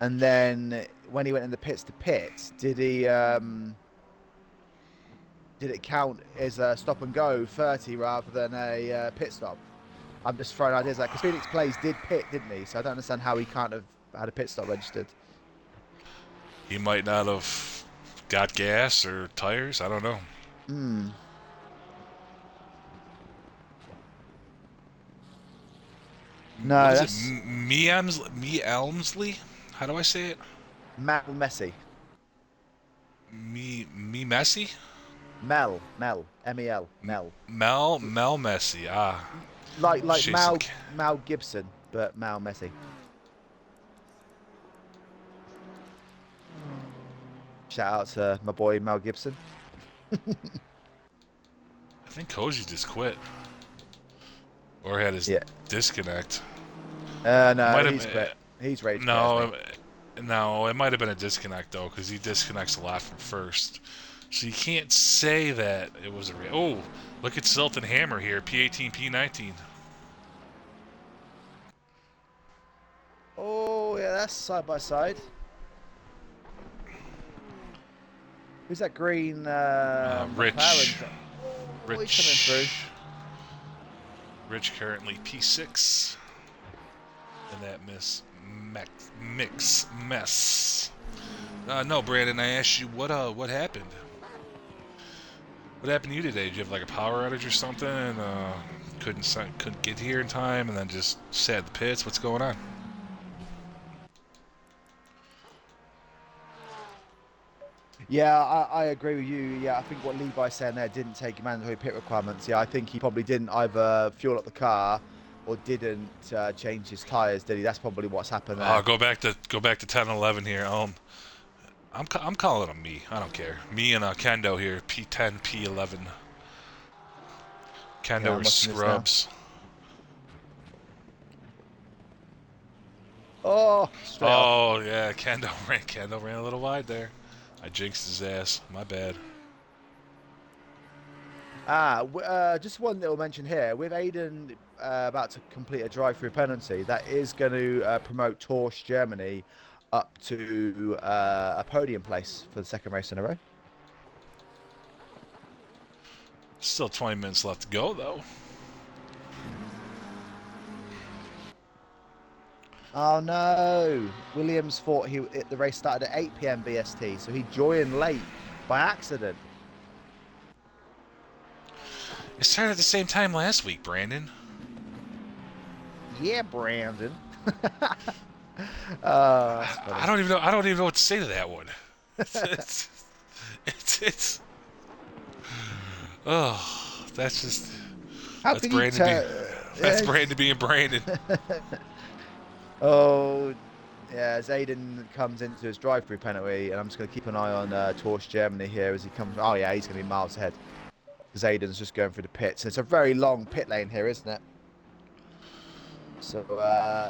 And then when he went in the pits to pit, did it count as a stop and go 30 rather than a pit stop? I'm just throwing ideas like because Phoenix Plays did pit, didn't he? So I don't understand how he can't have had a pit stop registered. He might not have got gas or tires. I don't know. Hmm. No, What is it? that's Me Elmsley? How do I say it? Mel Messi. Me Messi? Mel, M-E-L, Mel. Mel Messi. Ah, Like Jason. Mal Gibson, but Mal Messi. Shout out to my boy Mel Gibson. I think Koji just quit or had his Yeah. disconnect. It No, might have. he's quit. He's rage quit, hasn't No, no, it might have been a disconnect though, because he disconnects a lot from first. So you can't say that it was a. Oh, look at Silt and Hammer here, P18, P19. Oh, yeah, that's side by side. Who's that green McLaren? Rich, Oh, he's coming through. Rich currently P6, and that mess. No, Brandon, I asked you what happened. What happened to you today? Did you have like a power outage or something, and couldn't get here in time, and then just sat at the pits? What's going on? Yeah, I agree with you. Yeah, I think what Levi's saying there didn't take mandatory pit requirements. Yeah, I think he probably didn't either fuel up the car or didn't change his tyres, did he? That's probably what's happened there. Go back to 10-11 here. I'm calling him me. I don't care. Me and Kendo here, P10, P11. Yeah, Kendo I'm or watching this now. scrubs. Oh, straight off. Oh yeah, Kendo ran a little wide there. I jinxed his ass. My bad. Just one little mention here. With Aiden about to complete a drive-through penalty, that is going to promote Torsch Germany up to a podium place for the second race in a row. Still 20 minutes left to go though. Oh no! Williams thought the race started at 8 p.m. BST, so he joined late by accident. It started at the same time last week, Brandon. Yeah, Brandon. That's funny. I don't even know. I don't even know what to say to that one. It's, it's oh, that's just How that's can you Brandon being tell? that's Brandon being Brandon. Oh, yeah, as Aiden comes into his drive-through penalty, and I'm just going to keep an eye on Torsch Germany here as he comes. Oh, yeah, he's going to be miles ahead because Aiden's just going through the pits. It's a very long pit lane here, isn't it? So,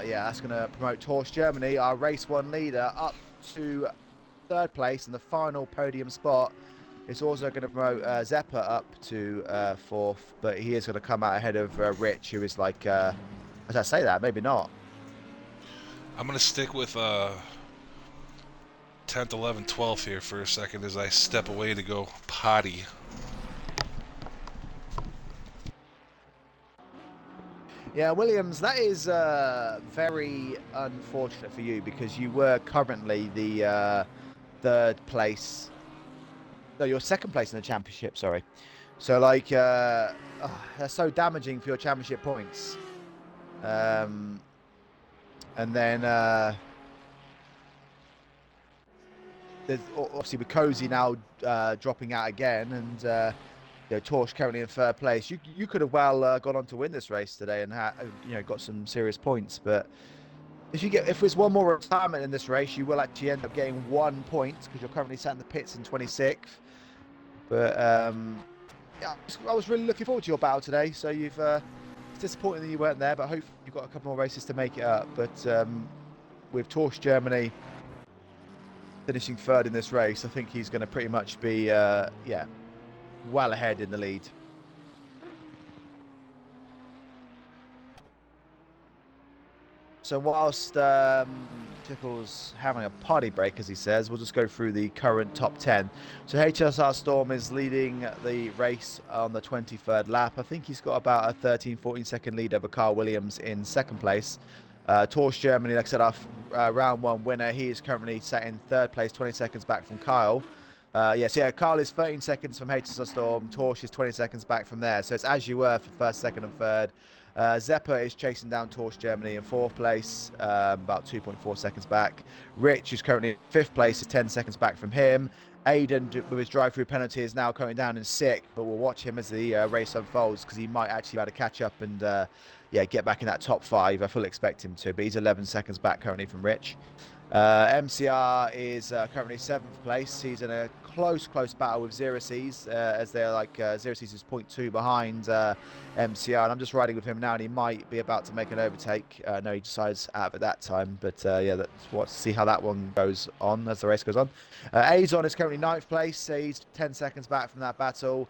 yeah, that's going to promote Torsch Germany, our race one leader, up to third place in the final podium spot. It's also going to promote Zeppa up to fourth, but he is going to come out ahead of Rich, who is like, as I say that, maybe not. I'm gonna stick with 10th, 11th, 12th here for a second as I step away to go potty. Yeah, Williams, that is very unfortunate for you because you were currently the third place. No, you're second place in the championship, sorry. So, like, that's so damaging for your championship points. And then there's obviously with Cozy now dropping out again, and Torsch currently in third place. You could have well gone on to win this race today and got some serious points. But if there's one more retirement in this race, you will actually end up getting 1 point because you're currently sat in the pits in 26th. But yeah, I was really looking forward to your battle today. So it's disappointing that you weren't there, but hopefully you've got a couple more races to make it up. But with Torsch Germany finishing third in this race, I think he's going to pretty much be well ahead in the lead. So whilst Tickle's having a party break, as he says, we'll just go through the current top 10. So HSR Storm is leading the race on the 23rd lap. I think he's got about a 13-14 second lead over Carl Williams in second place. Torsch Germany, like I said, our round one winner. He is currently sat in third place, 20 seconds back from Kyle. Kyle is 13 seconds from HSR Storm. Torsch is 20 seconds back from there. So it's as you were for first, second, and third. Zepper is chasing down Torch Germany in 4th place, about 2.4 seconds back. Rich, who's currently in 5th place, is 10 seconds back from him. Aiden, with his drive-through penalty, is now coming down in 6th, but we'll watch him as the race unfolds because he might actually be able to catch up and get back in that top 5. I fully expect him to, but he's 11 seconds back currently from Rich. MCR is currently 7th place. He's in a close battle with Zero C's, as they're like Zero C's is 0.2 behind MCR, and I'm just riding with him now, and he might be about to make an overtake. No, he decides out at that time, but let's see how that one goes on as the race goes on. Azon is currently 9th place. He's 10 seconds back from that battle.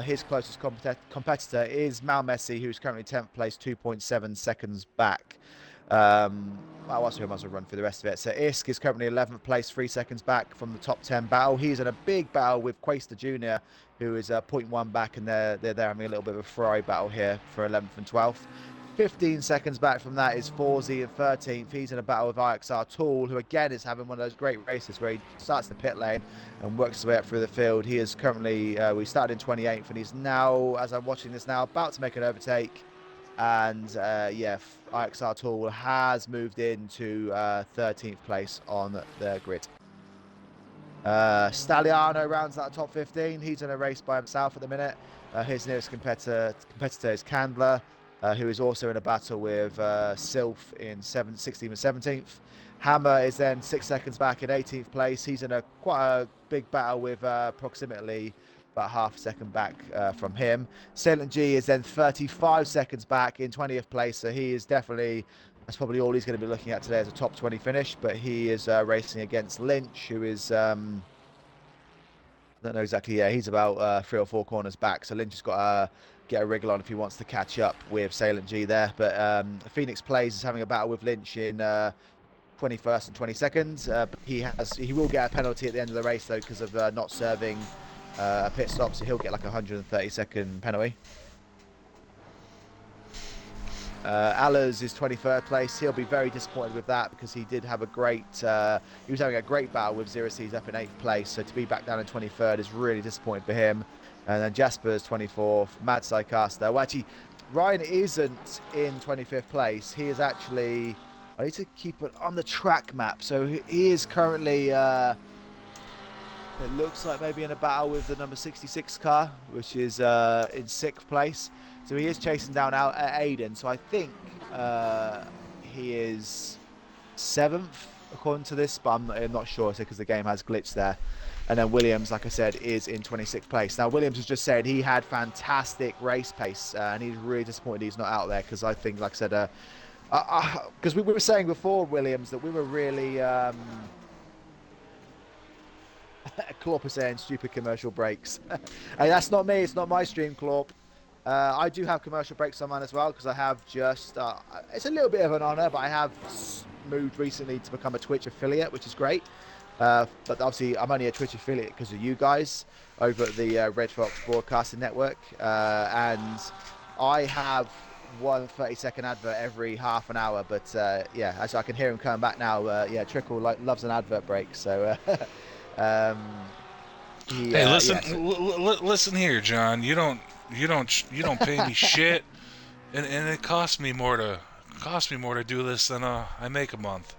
His closest competitor is Mal Messi, who's currently 10th place, 2.7 seconds back. I might as well run through the rest of it. So Isk is currently 11th place, 3 seconds back from the top 10 battle. He's in a big battle with Quaster Jr., who is 0.1 back, and they're having a little bit of a Ferrari battle here for 11th and 12th. 15 seconds back from that is Forzy in 13th. He's in a battle with IXR Tool, who again is having one of those great races where he starts the pit lane and works his way up through the field. He is currently, we started in 28th, and he's now, as I'm watching this now, about to make an overtake. And IXR Tool has moved into 13th place on the grid. Staliano rounds out top 15. He's in a race by himself at the minute. His nearest competitor is Candler, who is also in a battle with Sylph in 16th and 17th. Hammer is then 6 seconds back in 18th place. He's in quite a big battle with approximately about half a second back from him. Silent G is then 35 seconds back in 20th place, so he is definitely, that's probably all he's going to be looking at today as a top 20 finish, but he is racing against Lynch, who is, I don't know exactly, he's about 3 or 4 corners back, so Lynch has got to get a wriggle on if he wants to catch up with Silent G there, but Phoenix Plays is having a battle with Lynch in 21st and 22nd, but he will get a penalty at the end of the race though because of not serving a pit stop, so he'll get like a 130-second penalty. Allers is 23rd place. He'll be very disappointed with that because he did have a great, he was having a great battle with Zero C's up in 8th place, so to be back down in 23rd is really disappointing for him. And then Jasper's 24th, Mad Psycaster. Well, actually, Ryan isn't in 25th place. He is actually, I need to keep it on the track map, so he is currently, it looks like maybe in a battle with the number 66 car, which is in 6th place. So he is chasing down Aiden. So I think he is 7th according to this, but I'm not sure because the game has glitched there. And then Williams, like I said, is in 26th place. Now, Williams has just said he had fantastic race pace, and he's really disappointed he's not out there because I think, like I said, because we were saying before, Williams, that we were really... Clorp is saying stupid commercial breaks. Hey, that's not me. It's not my stream, Clorp. I do have commercial breaks on mine as well because I have just... it's a little bit of an honour, but I have moved recently to become a Twitch affiliate, which is great. But obviously, I'm only a Twitch affiliate because of you guys over at the Red Fox Broadcasting Network. And I have one 30-second advert every half an hour. But as I can hear him coming back now, Trickle loves an advert break. So... hey, listen, listen here, John. You don't pay me shit, and it costs me more to do this than I make a month.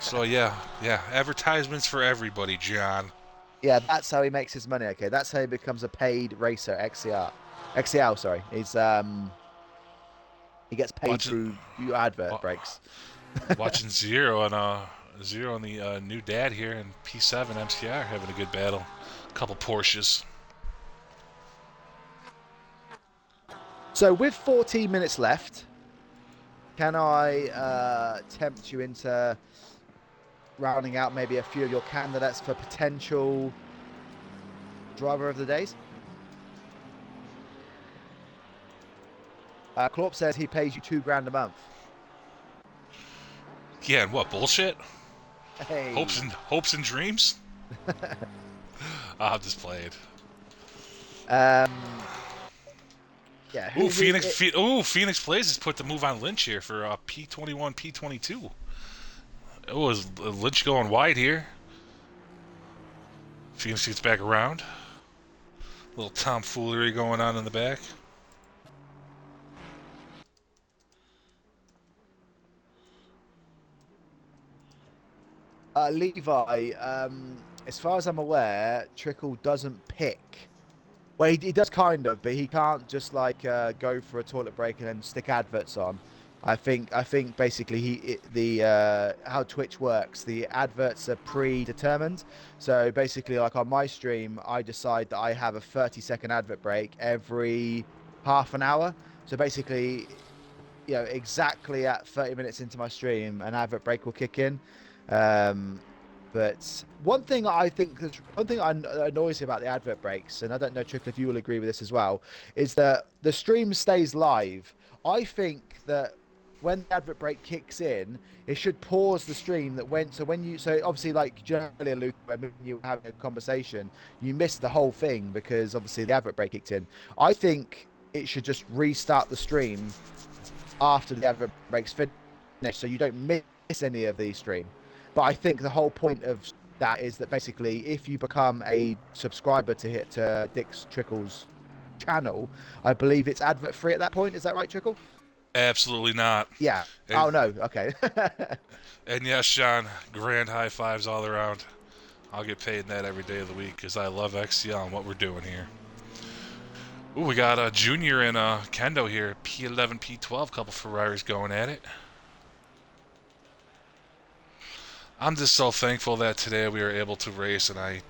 So yeah, advertisements for everybody, John. Yeah, that's how he makes his money. Okay, that's how he becomes a paid racer. XCL, sorry. He gets paid through advert breaks. Watching Zero and the new dad here in P7 MCR having a good battle. A couple Porsches. So with 14 minutes left, can I tempt you into rounding out maybe a few of your candidates for potential driver of the days? Clorp says he pays you $2,000 a month. Yeah, and what bullshit? Hey. Hopes and dreams. I'm just playing. Yeah. Phoenix Plays has put the move on Lynch here for P21, P22. It was Lynch going wide here. Phoenix gets back around. A little tomfoolery going on in the back. Levi, as far as I'm aware, Trickle doesn't pick. Well, he does kind of, but he can't just like go for a toilet break and then stick adverts on. I think basically the how Twitch works, the adverts are predetermined. So basically, like on my stream, I decide that I have a 30-second advert break every half an hour. So basically, exactly at 30 minutes into my stream, an advert break will kick in. Um, but one thing annoys me about the advert breaks, and I don't know, Trickle, if you will agree with this as well, is that the stream stays live. I think that when the advert break kicks in, it should pause the stream that went. So obviously, like generally, Luke, when you were having a conversation, you missed the whole thing because obviously the advert break kicked in. I think it should just restart the stream after the advert breaks finished, so you don't miss any of the stream. But I think the whole point of that is that basically, if you become a subscriber to Dick's Trickle's channel, I believe it's advert free at that point. Is that right, Trickle? Absolutely not. Yeah. And, Oh no. Okay. and yes, Sean, grand high fives all around. I'll get paid that every day of the week because I love XCL and what we're doing here. Ooh, we got a Junior and Kendo here. P11, P12, couple Ferraris going at it. I'm just so thankful that today we were able to race, and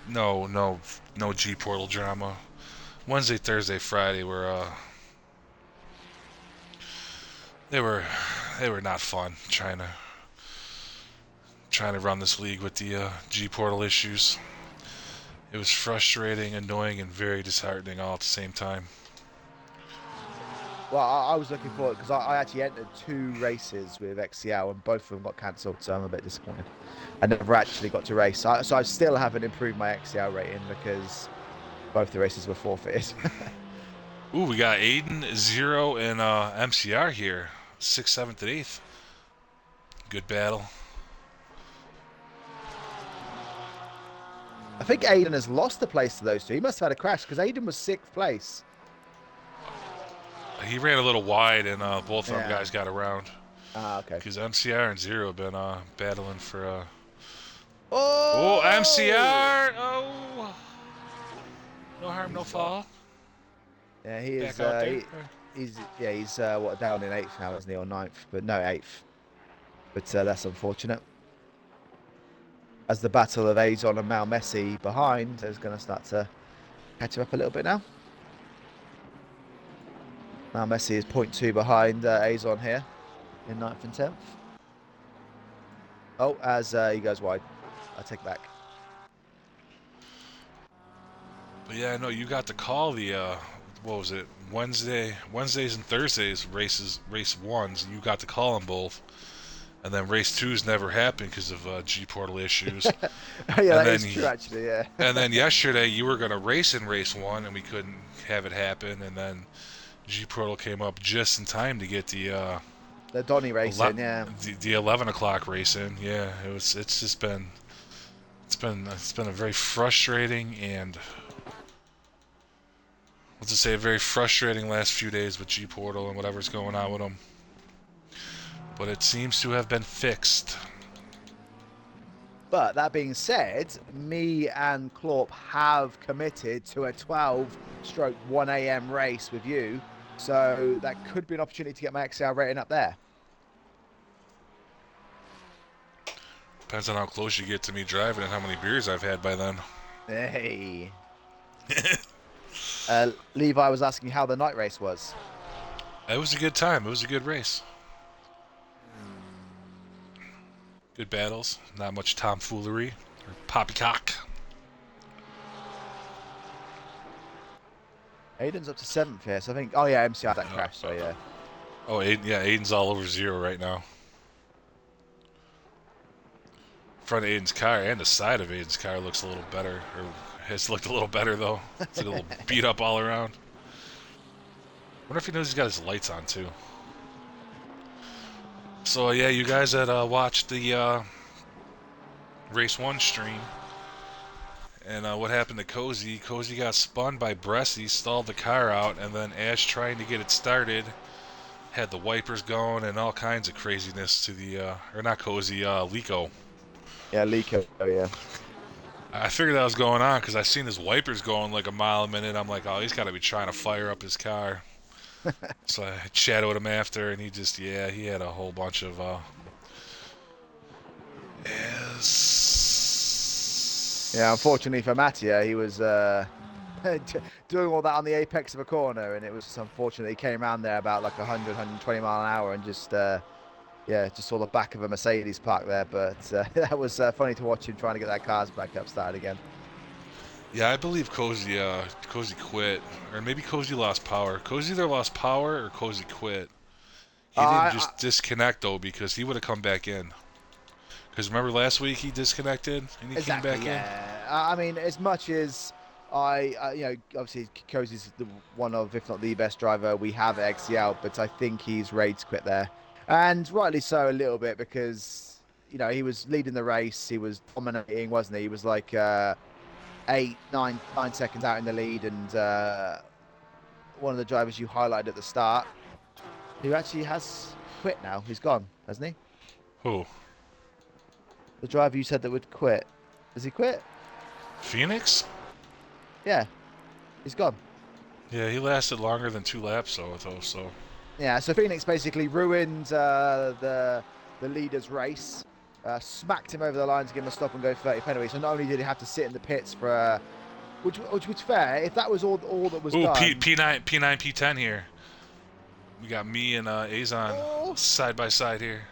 no G Portal drama. Wednesday, Thursday, Friday were they were not fun trying to run this league with the G Portal issues. It was frustrating, annoying, and very disheartening all at the same time. Well, I was looking forward because I actually entered 2 races with XCL and both of them got cancelled, so I'm a bit disappointed. I never actually got to race, so I still haven't improved my XCL rating because both the races were forfeited. Ooh, we got Aiden, Zero, and MCR here. 6th, 7th, and 8th. Good battle. I think Aiden has lost the place to those two. He must have had a crash because Aiden was 6th place. He ran a little wide, and both of them Yeah. guys got around. Ah, okay. Because MCR and Zero have been battling for... Oh! MCR! Oh! No harm, no foul. Yeah, he is. Back out there. He's what, down in 8th now, isn't he, or 9th? But no, 8th. But that's unfortunate. As the battle of Azon and Mal Messi behind is going to start to catch him up a little bit now. Mal Messi is 0.2 behind Azon here in 9th and 10th. Oh, as he goes wide. I take it back. But yeah, no, you got to call the what was it? Wednesdays and Thursdays race ones. You got to call them both, and then race twos never happened because of G Portal issues. Yeah, that is true, actually. Yeah. And then yesterday you were gonna race in race one, and we couldn't have it happen. And then G Portal came up just in time to get the Donny racing, yeah. the 11 o'clock race in. Yeah, it's been a very frustrating and, let's just say, a very frustrating last few days with G Portal and whatever's going on with them. But it seems to have been fixed. But that being said, me and Clarp have committed to a 12/1 a.m. race with you. So that could be an opportunity to get my XR rating up there. Depends on how close you get to me driving and how many beers I've had by then. Hey. Levi was asking how the night race was. It was a good time. It was a good race. Good battles. Not much tomfoolery or poppycock. Aiden's up to 7th here, so I think... Oh, yeah, MCR that crash, so yeah. Oh, Aiden's all over Zero right now. Front of Aiden's car and the side of Aiden's car looks a little better. Or has looked a little better, though. It's a little beat up all around. Wonder if he knows he's got his lights on, too. So, yeah, you guys that watched the Race 1 stream. And what happened to Cozy? Cozy got spun by Bressy, stalled the car out, and then Ash trying to get it started had the wipers going and all kinds of craziness to the, or not Cozy, Lico. Yeah, Lico. Yeah. I figured that was going on because I seen his wipers going like a mile a minute. I'm like, oh, he's got to be trying to fire up his car. So I shadowed him after, and he just, yeah, he had a whole bunch of Yeah, yes. unfortunately for Mattia, he was doing all that on the apex of a corner, and it was just unfortunate he came around there about like 100, 120 mile an hour, and just yeah, just saw the back of a Mercedes parked there. But that was funny to watch him trying to get that car's back up started again. Yeah, I believe Cozy quit, or maybe Cozy lost power. Cozy either lost power or Cozy quit. He didn't I just disconnect though, because he would have come back in. Because remember last week he disconnected and he came Exactly, back in. yeah. I mean, as much as you know, obviously Cozy's the one of, if not the best driver we have at XCL, but I think he's ready to quit there, and rightly so a little bit because you know he was leading the race, he was dominating, wasn't he? He was like 8, 9 seconds out in the lead, and one of the drivers you highlighted at the start, who actually has quit now, he's gone, hasn't he? Who? The driver you said that would quit, has he quit? Phoenix? Yeah, he's gone. Yeah, he lasted longer than 2 laps though. So Yeah, so Phoenix basically ruined the leader's race, smacked him over the line to give him a stop and go 30 penalty. So not only did he have to sit in the pits for, which was fair, if that was all that was ooh, done. P9 P10 here. We got me and Azon Oh, side by side here.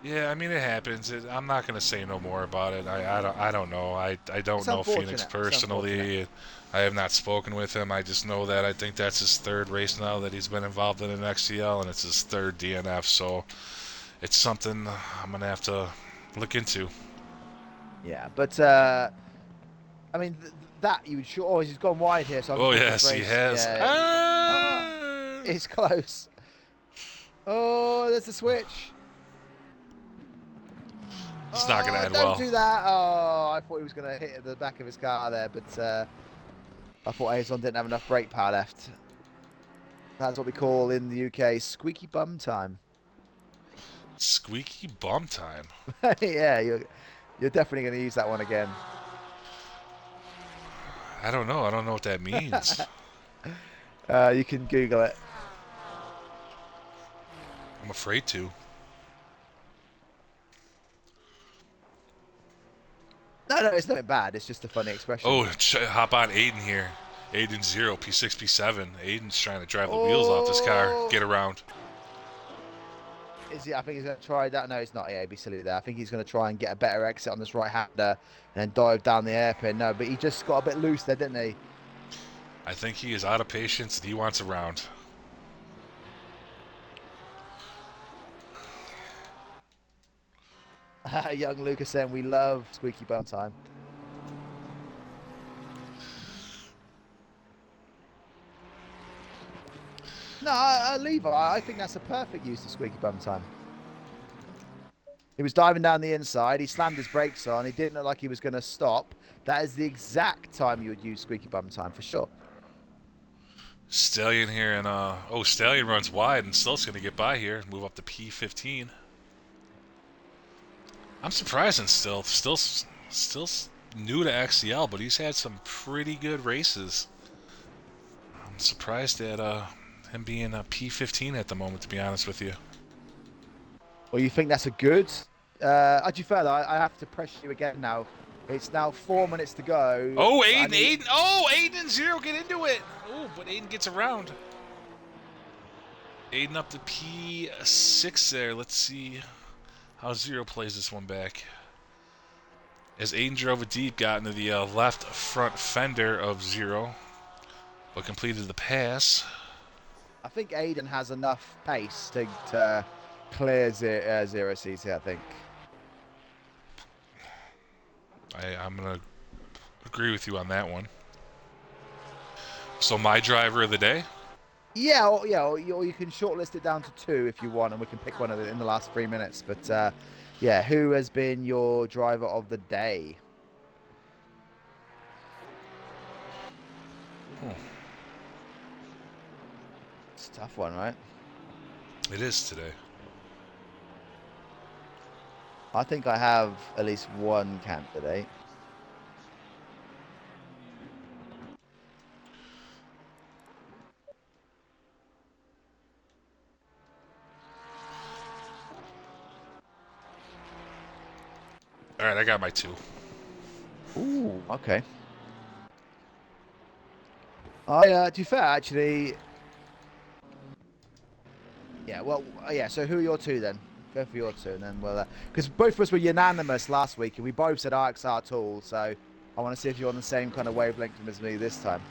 Yeah, I mean it happens. I'm not gonna say no more about it. I don't know. I don't it's know Phoenix unfortunate. It's unfortunate. personally. I have not spoken with him. I just know that I think that's his third race now that he's been involved in an XCL, and it's his third DNF. So it's something I'm gonna have to look into. Yeah, but I mean that you would sure. Oh, he's gone wide here, so I can Oh pause this yes, he race. has. Yeah. Oh, Ah! it's close. Oh, there's the switch. It's not gonna Oh, end don't well. do that. Oh, I thought he was going to hit the back of his car there, but I thought Azon didn't have enough brake power left. That's what we call in the UK squeaky bum time. Squeaky bum time. Yeah, you're definitely going to use that one again. I don't know. I don't know what that means. You can Google it. I'm afraid to. No, it's nothing bad. It's just a funny expression. Oh, hop on Aiden here. Aiden 0, P6, P7. Aiden's trying to drive the wheels off this car. Oh, Get around. is he? I think he's going to try that. No, it's not. Yeah, be silly there. I think he's going to try and get a better exit on this right-hander and then dive down the hairpin. No, but he just got a bit loose there, didn't he? I think he is out of patience and he wants a round. Young Lucas saying we love squeaky bum time. No, Levi, I think that's a perfect use of squeaky bum time. He was diving down the inside. He slammed his brakes on. He didn't look like he was going to stop. That is the exact time you would use squeaky bum time for sure. Stallion here and Stallion runs wide and still's gonna get by here. Move up to P15. I'm surprised in still new to XCL, but he's had some pretty good races. I'm surprised at him being a P15 at the moment, to be honest with you. Well, you think that's a good? Actually, further, I have to pressure you again now. It's now 4 minutes to go. Oh, I Aiden, need. Aiden, oh, Aiden and 0 get into it. Oh, but Aiden gets around. Aiden up to P6 there. Let's see how 0 plays this one back. As Aiden drove it deep, got into the left front fender of 0, but completed the pass. I think Aiden has enough pace to clear zero CC. I think. I'm going to agree with you on that one. So my driver of the day? Yeah, or you can shortlist it down to 2 if you want, and we can pick one of it in the last 3 minutes. But yeah, who has been your driver of the day? Hmm. It's a tough one, right? It is today. I think I have at least one candidate. All right, I got my two. Ooh, okay. To be fair, actually, yeah. Well, yeah. So who are your two then? Go for your two, and then we'll. Because both of us were unanimous last week, and we both said IXR tool. So I want to see if you're on the same kind of wavelength as me this time.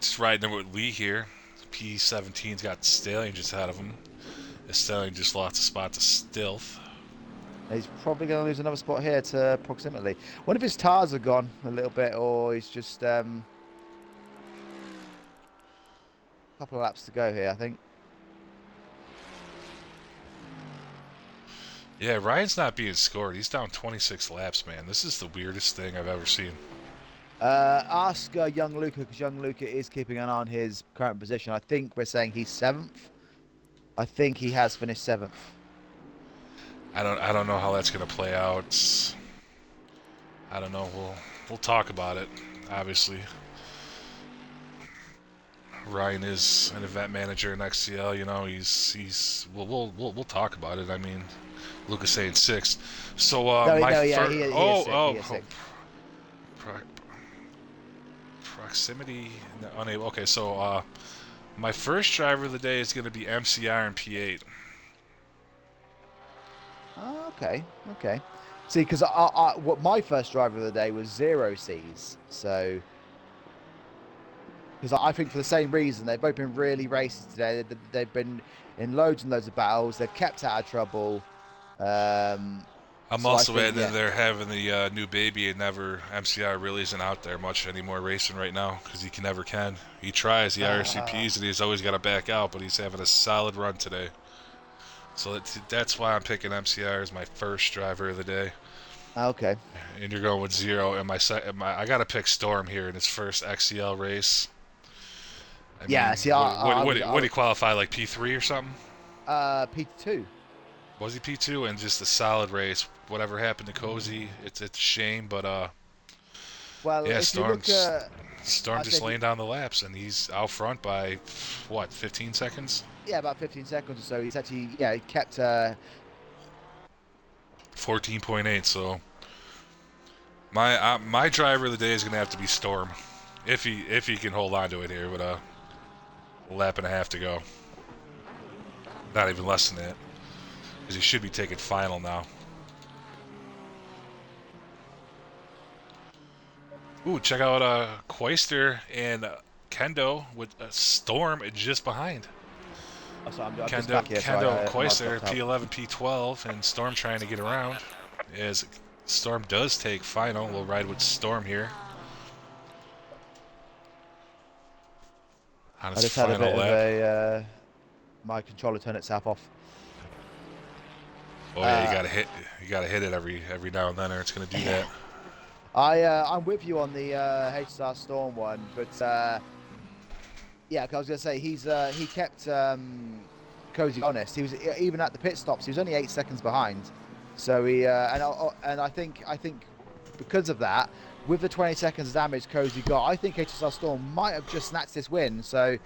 Just riding in with Lee here. P17's got Stallion just ahead of him. The Stallion just lost a spot to Stealth. He's probably going to lose another spot here to proximately. One of his tires are gone a little bit, or he's just a couple of laps to go here, I think. Yeah, Ryan's not being scored. He's down 26 laps, man. This is the weirdest thing I've ever seen. Ask young Luca, because young Luca is keeping an eye on his current position. I think we're saying he's seventh. I think he has finished seventh. I don't know how that's gonna play out. I don't know. We'll talk about it. Obviously, Ryan is an event manager in XCL. You know, we'll talk about it. I mean, Lucas saying sixth. So No, my no, yeah, first. he is Oh sixth. He oh is oh. sixth. Proximity unable. Okay, so my first driver of the day is gonna be MCR and P8. Oh, okay, okay. See, because what my first driver of the day was zero C's. So, because I think for the same reason, they've both been really racy today. They've been in loads and loads of battles. They've kept out of trouble. I'm So I also think, adding yeah. that they're having the new baby, and never MCR really isn't out there much anymore racing right now because he never can. He tries the IRCPs and he's always got to back out, but he's having a solid run today. So that's why I'm picking MCR as my first driver of the day. Okay. And you're going with zero. And I got to pick Storm here in his first XCL race. I Yeah. mean, See, what did he qualify, like P3 or something? P2. Was he P2? And just a solid race. Whatever happened to Cozy, it's a shame, but Well, yeah, if you look at, Storm I say, just laying down the laps, and he's out front by what, 15 seconds? yeah, about 15 seconds or so. He's actually, yeah, he kept. 14.8. So my driver of the day is gonna have to be Storm, if he can hold on to it here with a lap and a half to go. Not even less than that, because he should be taking final now. Ooh, check out Quaister and Kendo with Storm just behind. Oh, sorry, I'm just Kendo, back here. Sorry, Kendo, I might have Quaister, dropped out. P11, P12, and Storm trying to get around. As Storm does take final, we'll ride with Storm here on I his just had a final bit of lap. my controller turn itself off. Oh yeah, Uh, you gotta hit it every now and then, or it's gonna do that. I'm with you on the HSR Storm one, but yeah, 'cause I was gonna say he kept Cozy honest. He was even at the pit stops. He was only 8 seconds behind, so I think because of that, with the 20 seconds of damage Cozy got, I think HSR Storm might have just snatched this win. So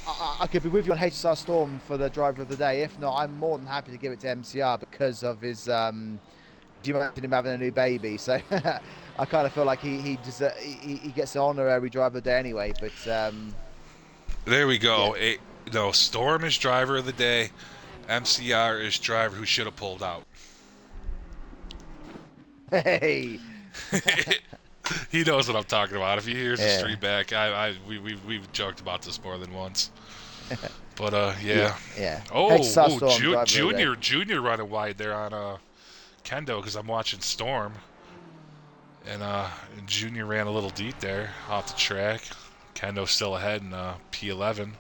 I could be with you on HSR Storm for the driver of the day. If not, I'm more than happy to give it to MCR because of his. Do you imagine him having a new baby? So I kind of feel like he gets the honour every driver of the day anyway. But There we yeah, go. No, Storm is driver of the day. MCR is driver who should have pulled out. hey, He knows what I'm talking about. If he hears the yeah, stream back, we've joked about this more than once. But yeah, yeah. yeah. Oh, HSR oh, Storm driver of the day. Junior running wide there on Kendo because I'm watching Storm, and Junior ran a little deep there off the track. Kendo still ahead in P11.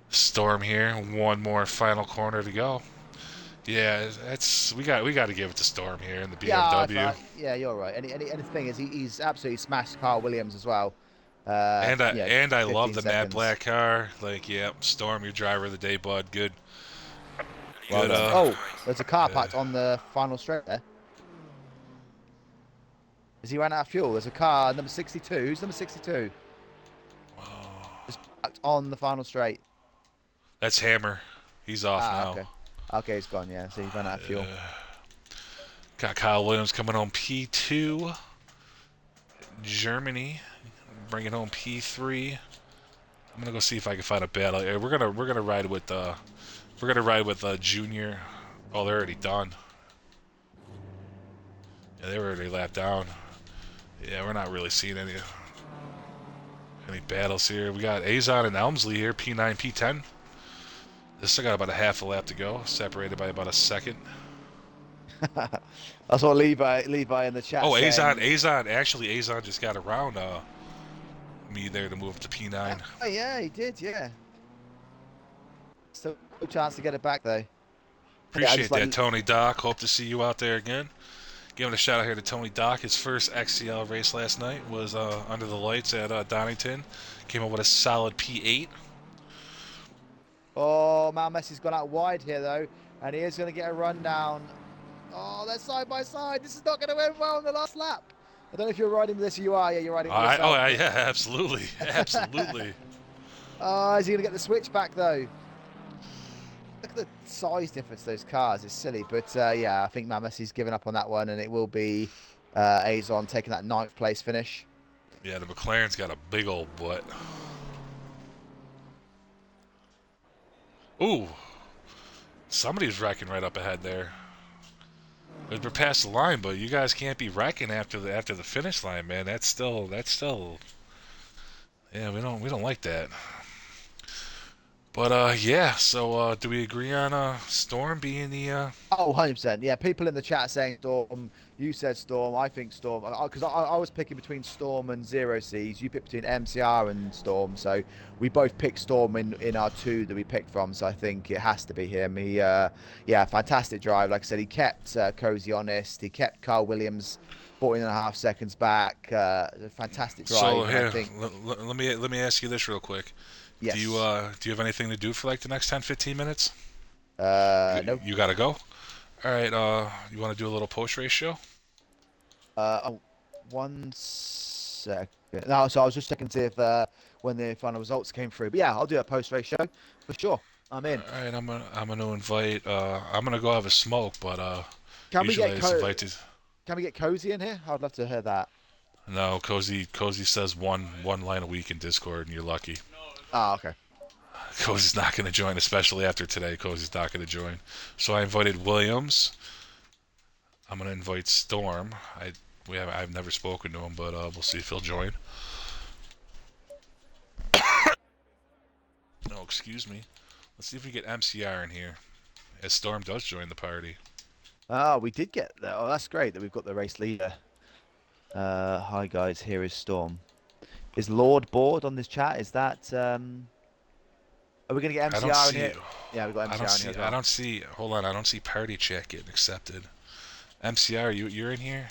Storm here, one more final corner to go. Yeah, that's we got to give it to Storm here in the Yeah, BMW. yeah, you're right. And the thing is, he's absolutely smashed Carl Williams as well. Yeah, And I love 15 the matte seconds. black car. Like, yeah, Storm, your driver of the day, bud. Good. Well Good. done. Oh, there's a car packed on the final straight there. Has he ran out of fuel? There's a car, number 62. Who's number 62? Just packed on the final straight. That's Hammer. He's off Ah, now. okay. Okay, he's gone, yeah. So he's run out of fuel. Got Kyle Williams coming home P2. Germany bringing home P3. I'm gonna go see if I can find a battle. We're gonna ride with Junior. Oh, they're already done. Yeah, they were already lapped down. Yeah, we're not really seeing any battles here. We got Azon and Elmsley here, P9, P10. This still got about a half a lap to go, separated by about a second. That's what Levi in the chat Oh, saying. Azon just got around me there to move up to P9. Oh, yeah, he did, yeah. Still no chance to get it back, though. Yeah, I Appreciate just that, like. Tony Doc. Hope to see you out there again. Giving a shout out here to Tony Doc. His first XCL race last night was under the lights at Donington. Came up with a solid P8. Oh, Mal Messi's gone out wide here, though. And he is going to get a run down. Oh, they're side by side. This is not going to end well in the last lap. I don't know if you're riding with this or you are. Yeah, you're riding with yourself. Yeah, absolutely. Absolutely. Oh, is he going to get the switch back, though? Look at the size difference of those cars. It's silly. But, yeah, I think Mal Messi's given up on that one. And it will be Azon taking that 9th place finish. Yeah, the McLaren's got a big old butt. Ooh. Somebody's wrecking right up ahead there. We're past the line, but you guys can't be wrecking after the finish line, man. That's still yeah, we don't like that. But yeah, so do we agree on Storm being the Oh, 100%. Yeah, people in the chat saying Storm. You said Storm. I think Storm. Because I was picking between Storm and Zero Seas. You picked between MCR and Storm. So we both picked Storm in our two that we picked from. So I think it has to be him. Yeah, fantastic drive. Like I said, he kept Cozy honest. He kept Carl Williams 14.5 seconds back. Fantastic drive. So And I here, think, let me ask you this real quick. yes. Do you have anything to do for like the next 10, 15 minutes? No. You gotta go. All right. You want to do a little post race show? Oh, 1 second. No, so I was just checking to see if when the final results came through. But yeah, I'll do a post race show for sure. I'm in. All right. I'm gonna invite. I'm gonna go have a smoke, but Can we usually get I just invite these. Can we get Cozy in here? I'd love to hear that. No, Cozy says one line a week in Discord, and you're lucky. Ah, okay. Cozy's not going to join, especially after today. Cozy's not going to join. So I invited Williams. I'm going to invite Storm. I've never spoken to him, but we'll see if he'll join. No, excuse me. Let's see if we get MCR in here, as Storm does join the party. Ah, we did get that. Oh, that's great that we've got the race leader. Hi guys, here is Storm. Is Lord bored on this chat? Is that Are we gonna get I don't MCR in see. here? Yeah, we got I MCR don't in see. here as I well. don't see. Hold on. I don't see party chat getting accepted. MCR, you're in here.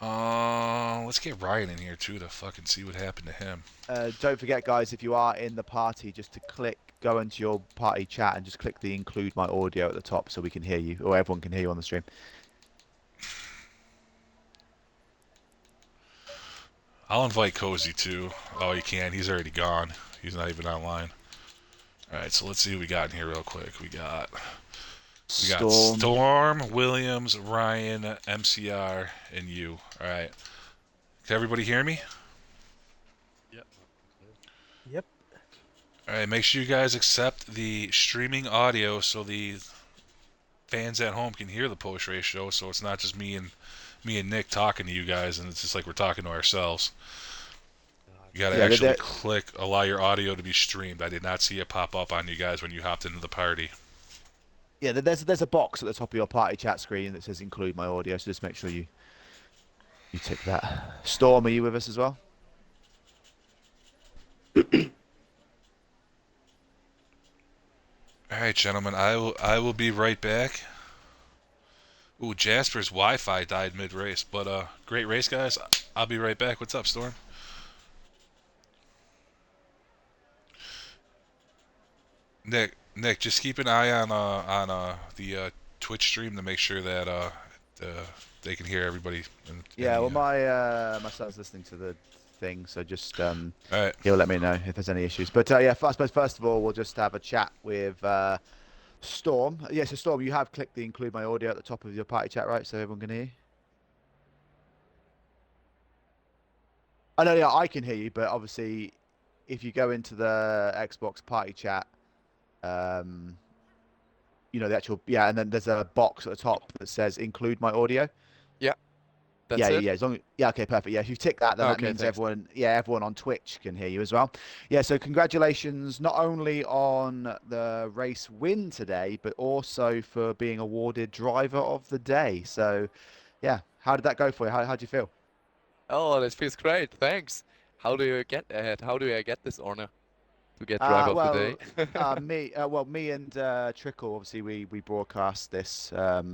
Let's get Ryan in here too to fucking see what happened to him. Don't forget, guys, if you are in the party, just to go into your party chat and just click the include my audio at the top so we can hear you, or everyone can hear you on the stream. I'll invite Cozy too. Oh, he can't. He's already gone. He's not even online. All right, so let's see who we got in here real quick. We got Storm, Williams, Ryan, MCR, and you. All right. Can everybody hear me? Yep. Yep. All right. Make sure you guys accept the streaming audio so the fans at home can hear the post race show. So it's not just me and Nick talking to you guys, and it's just like we're talking to ourselves. You gotta actually click allow your audio to be streamed. I did not see it pop up on you guys when you hopped into the party. Yeah, there's a box at the top of your party chat screen that says include my audio, so just make sure you tick that. Storm, are you with us as well? All right, gentlemen. I will be right back. Ooh, Jasper's Wi-Fi died mid-race, but great race, guys. I'll be right back. What's up, Storm? Nick, Nick, just keep an eye on the Twitch stream to make sure that they can hear everybody in Yeah, the. well, my son's listening to the thing, so just All right. he'll let me know if there's any issues. But yeah, I suppose first of all we'll just have a chat with Storm. Yeah, so Storm, you have clicked the include my audio at the top of your party chat, right? So everyone can hear you. I know, yeah, I can hear you, but obviously, if you go into the Xbox party chat, um, the actual, yeah, and then there's a box at the top that says include my audio. Yeah, Yeah, that's yeah, it. yeah. Yeah, okay, perfect. Yeah, if you tick that, then that Okay, means thanks. everyone on Twitch can hear you as well. Yeah, so congratulations not only on the race win today, but also for being awarded driver of the day. So, yeah, how did that go for you? How do you feel? Oh, that feels great. Thanks. How do I get this honor to get driver of the day? Well, me and Trickle, obviously we broadcast this, all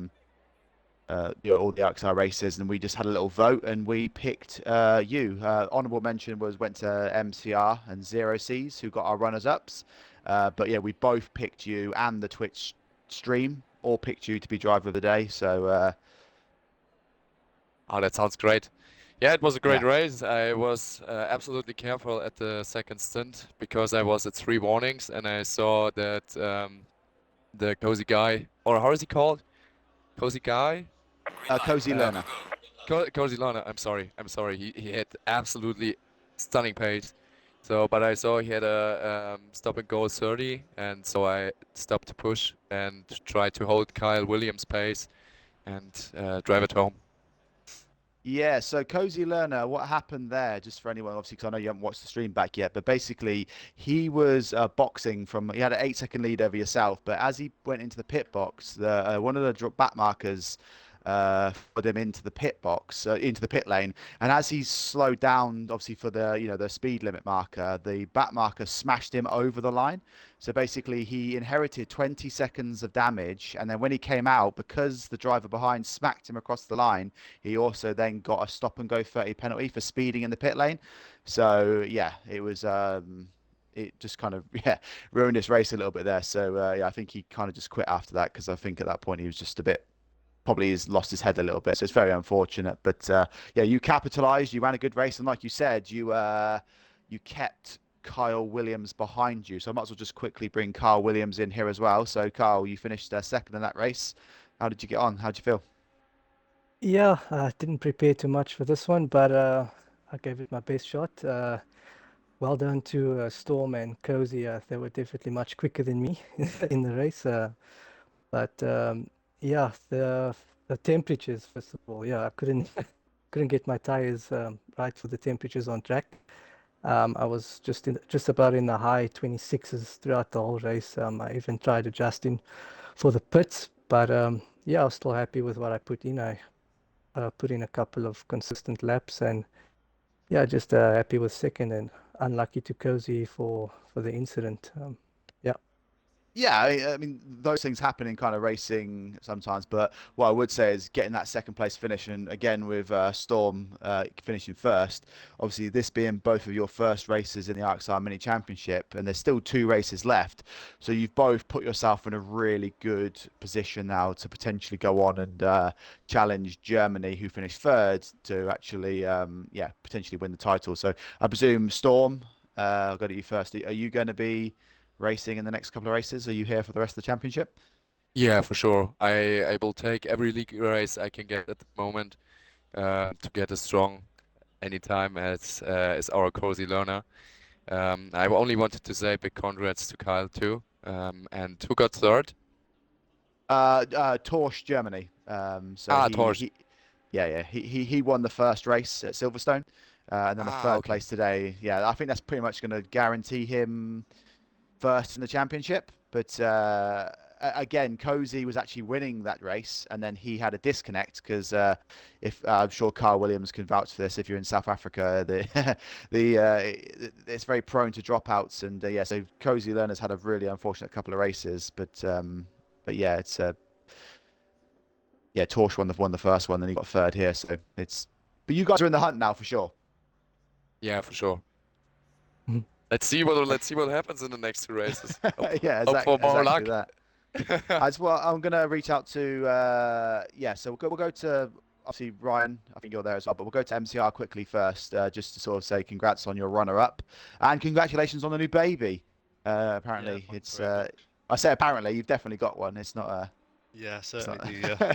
the IXR races, and we just had a little vote, and we picked you. Honorable mention went to MCR and Zero C's, who got our runners ups. But yeah, we both picked you, and the Twitch stream all picked you to be driver of the day. So Oh, that sounds great. Yeah, it was a great yeah. race. I was absolutely careful at the second stint because I was at 3 warnings and I saw that the cozy guy, or how is he called? Cozy guy? Green light. Cozy Go, go, learner. go. Cozy Lana, I'm sorry. He had absolutely stunning pace. So, but I saw he had a stop and go 30, and so I stopped to push and tried to hold Kyle Williams' pace and drive it home. Yeah, so Cozy Learner, what happened there, just for anyone, obviously, because I know you haven't watched the stream back yet, but basically, he was boxing he had an 8 second lead over yourself, but as he went into the pit box, one of the back markers put him into the pit box, into the pit lane, and as he slowed down, obviously, for the speed limit marker, the back marker smashed him over the line. So basically, he inherited 20 seconds of damage, and then when he came out, because the driver behind smacked him across the line, he also then got a stop and go 30 penalty for speeding in the pit lane. So yeah, it just kind of ruined his race a little bit there. So yeah, I think he kind of just quit after that because I think at that point he was just a bit probably has lost his head a little bit. So it's very unfortunate. But yeah, you capitalized. You ran a good race, and like you said, you kept Kyle Williams behind you. So I might as well just quickly bring Kyle Williams in here as well. So Kyle, you finished second in that race. How did you get on? How did you feel? Yeah, I didn't prepare too much for this one, but I gave it my best shot. Well done to Storm and Cozy. They were definitely much quicker than me in the race. But yeah, the temperatures, first of all, yeah, I couldn't couldn't get my tires right for the temperatures on track. I was just about in the high 26s throughout the whole race. I even tried adjusting for the pits, but yeah, I was still happy with what I put in. I put in a couple of consistent laps, and yeah, just happy with second, and unlucky to Cozy for the incident. Yeah. Yeah, I mean those things happen in kind of racing sometimes, but what I would say is getting that second place finish, and again with Storm finishing first. Obviously, this being both of your first races in the IXR Mini Championship, and there's still 2 races left, so you've both put yourself in a really good position now to potentially go on and challenge Germany, who finished third, to actually potentially win the title. So I presume Storm, I'll go to you first. Are you going to be racing in the next couple of races? Are you here for the rest of the championship? Yeah, for sure. I will take every league race I can get at the moment to get as strong anytime as our cozy learner. I only wanted to say big congrats to Kyle too. And who got third? Torsch, Germany. So Ah, he, Torch. he, yeah, yeah, he won the first race at Silverstone, and then the Ah, third okay. place today. Yeah, I think that's pretty much going to guarantee him first in the championship. But again, Cozy was actually winning that race, and then he had a disconnect because if I'm sure Carl Williams can vouch for this. If you're in South Africa, it's very prone to dropouts, and yeah, so Cozy Learner's had a really unfortunate couple of races, but yeah, it's yeah, Torsch won the first one, then he got third here, so it's. But you guys are in the hunt now for sure. Yeah, for sure. Let's see what happens in the next two races. Yeah, Hope for more exactly luck. that. As well, I'm gonna reach out to yeah. So we'll go to obviously Ryan. I think you're there as well, but we'll go to MCR quickly first, just to sort of say congrats on your runner-up and congratulations on the new baby. Yeah, Apparently, thanks it's very much. I say apparently you've definitely got one. It's not Yeah, it's certainly not. do. Yeah.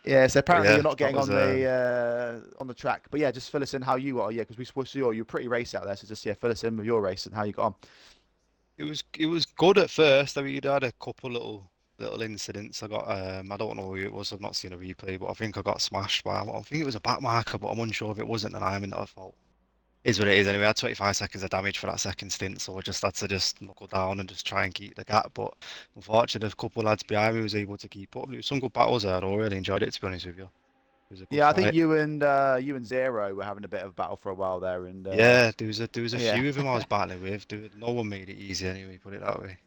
Yeah, so But apparently yeah, you're not that getting was on the track, but yeah, just fill us in how you are. Yeah, because we saw you're pretty race out there, so just yeah, fill us in with your race and how you got on. it was good at first. I mean, you'd had a couple little incidents. I don't know who it was. I've not seen a replay, but I think I got smashed by. I think it was a back marker, but I'm unsure if it wasn't, and I'm in that fault. Is what it is. Anyway, I had 25 seconds of damage for that second stint, so I just had to just knuckle down and just try and keep the gap. But unfortunately, a couple of lads behind me was able to keep up. There was some good battles there. I really enjoyed it, to be honest with you. It was a good Yeah, I think fight. you and Zero were having a bit of a battle for a while there, and Yeah, there was a yeah, few of them I was battling with. No one made it easy anyway, put it that way.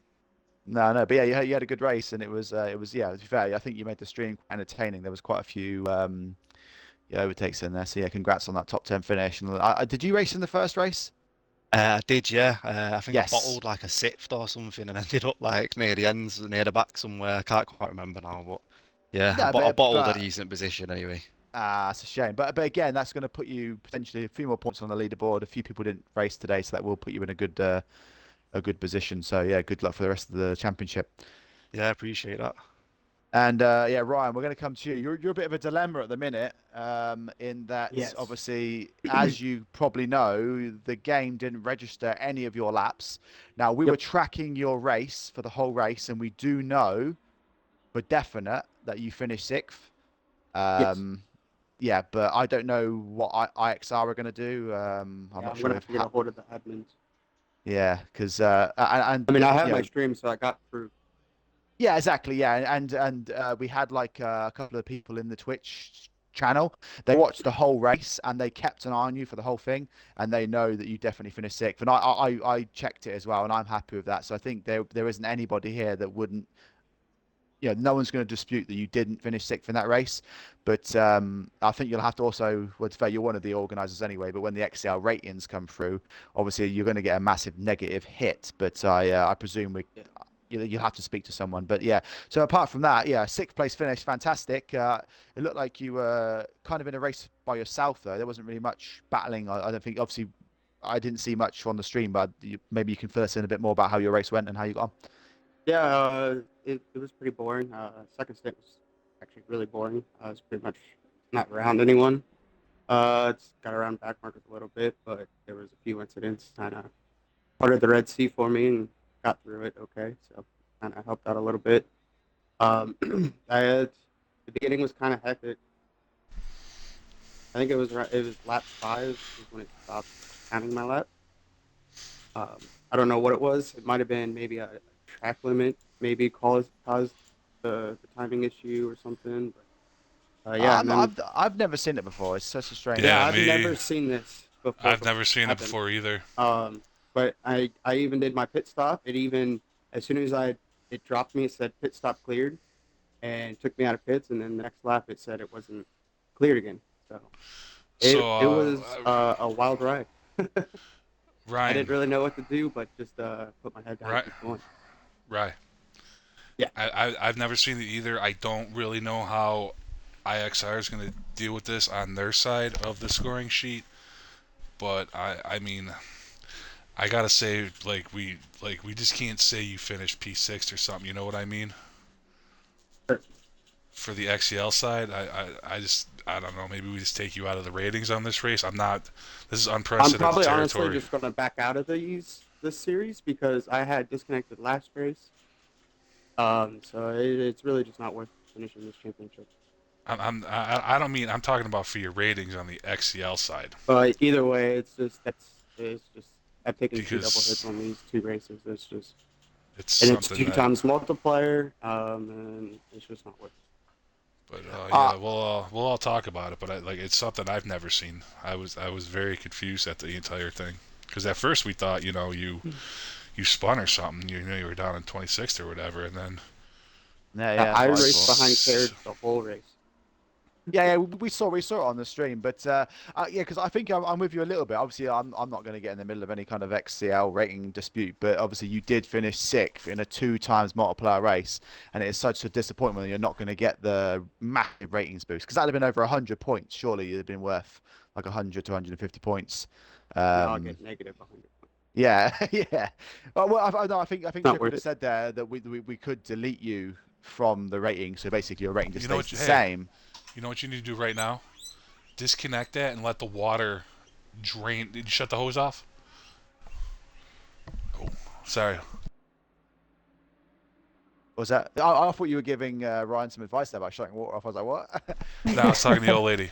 no, but yeah, you had a good race, and it was yeah. To be fair, I think you made the stream quite entertaining. There was quite a few yeah, overtakes in there, so yeah, congrats on that top 10 finish. And did you race in the first race? I did, yeah. I think I Yes. bottled like a sixth or something and ended up like near the ends, near the back somewhere. I can't quite remember now, but yeah, No, I but bottled a decent position anyway. it's a shame. But again, that's going to put you potentially a few more points on the leaderboard. A few people didn't race today, so that will put you in a good position. So yeah, good luck for the rest of the championship. Yeah, I appreciate that. And yeah, Ryan, we're going to come to you. You're a bit of a dilemma at the minute, in that Yes. obviously, as you probably know, the game didn't register any of your laps. Now we were Yep. tracking your race for the whole race, and we do know for definite that you finished sixth. Yes. Um, yeah, but I don't know what IXR are going to do. I'm Yeah, not I'm sure gonna have if to get a hold of the admins. yeah, because I mean, I have you my know, stream, so I got through. yeah, exactly. Yeah, and we had like a couple of people in the Twitch channel. They watched the whole race and they kept an eye on you for the whole thing, and they know that you definitely finished sixth. And I checked it as well, and I'm happy with that. So I think there isn't anybody here that wouldn't. No one's going to dispute that you didn't finish sixth in that race. But I think you'll have to also, well, it's fair, you're one of the organisers anyway. But when the XCL ratings come through, obviously you're going to get a massive negative hit. But I presume Yeah. you'll have to speak to someone. But yeah, so apart from that, yeah, sixth place finish, fantastic. It looked like you were kind of in a race by yourself, though. There wasn't really much battling. I don't think, obviously, I didn't see much on the stream, but maybe you can fill us in a bit more about how your race went and how you got on. Yeah, it was pretty boring. Second stint was actually really boring. I was pretty much not around anyone. It's got around back markers a little bit, but there was a few incidents kind of parted the Red Sea for me and got through it okay. So kind of helped out a little bit. I had the beginning was kind of hectic. I think it was lap 5 is when it stopped counting my lap. I don't know what it was. It might have been maybe a track limit, maybe caused the timing issue or something. But yeah, and then I've never seen it before. It's such a strange yeah, one. Yeah, I've me. never seen this before I've never seen it happen. before either. But I even did my pit stop. It even as soon as it dropped me, it said pit stop cleared, and took me out of pits. And then the next lap, it said it wasn't cleared again. So it So, it was a wild ride. I didn't Ryan, really know what to do, but just put my head down and right, keep going. right. Yeah. I've never seen it either. I don't really know how IXR is going to deal with this on their side of the scoring sheet, but I mean, I gotta say, like we just can't say you finished P6 or something. You know what I mean? Sure. For the XCL side, I don't know. Maybe we just take you out of the ratings on this race. I'm not. This is I'm unprecedented probably honestly territory. just gonna back out of this series because I had disconnected last race. So it's really just not worth finishing this championship. I don't mean. I'm talking about for your ratings on the XCL side But either way, it's just I've taken two double hits because on these two races. it's And it's something two that. times multiplier. And it's just not worth it. But Uh, yeah, we'll all talk about it. But like it's something I've never seen. I was very confused at the entire thing because at first we thought you spun or something. You were down in 26th or whatever, and then yeah, that's I what I raced thought. behind Caird the whole race. Yeah, we saw it on the stream, but yeah, because I think I'm with you a little bit. Obviously, I'm not going to get in the middle of any kind of XCL rating dispute, but obviously you did finish sixth in a 2 times multiplayer race, and it is such a disappointment that you're not going to get the massive ratings boost because that'd have been over 100 points. Surely it'd have been worth like 100 to 150 points. No, I'll Um, get negative 100. yeah, yeah. Well, no, I think Not Trick would worth have it. said there that we could delete you from the rating, so basically your rating just You know stays what? the Hey, same. you know what you need to do right now? Disconnect that and let the water drain. Did you shut the hose off? Oh, sorry. Was that? I thought you were giving Ryan some advice there by shutting water off. I was like, what? No, I was talking to the old lady.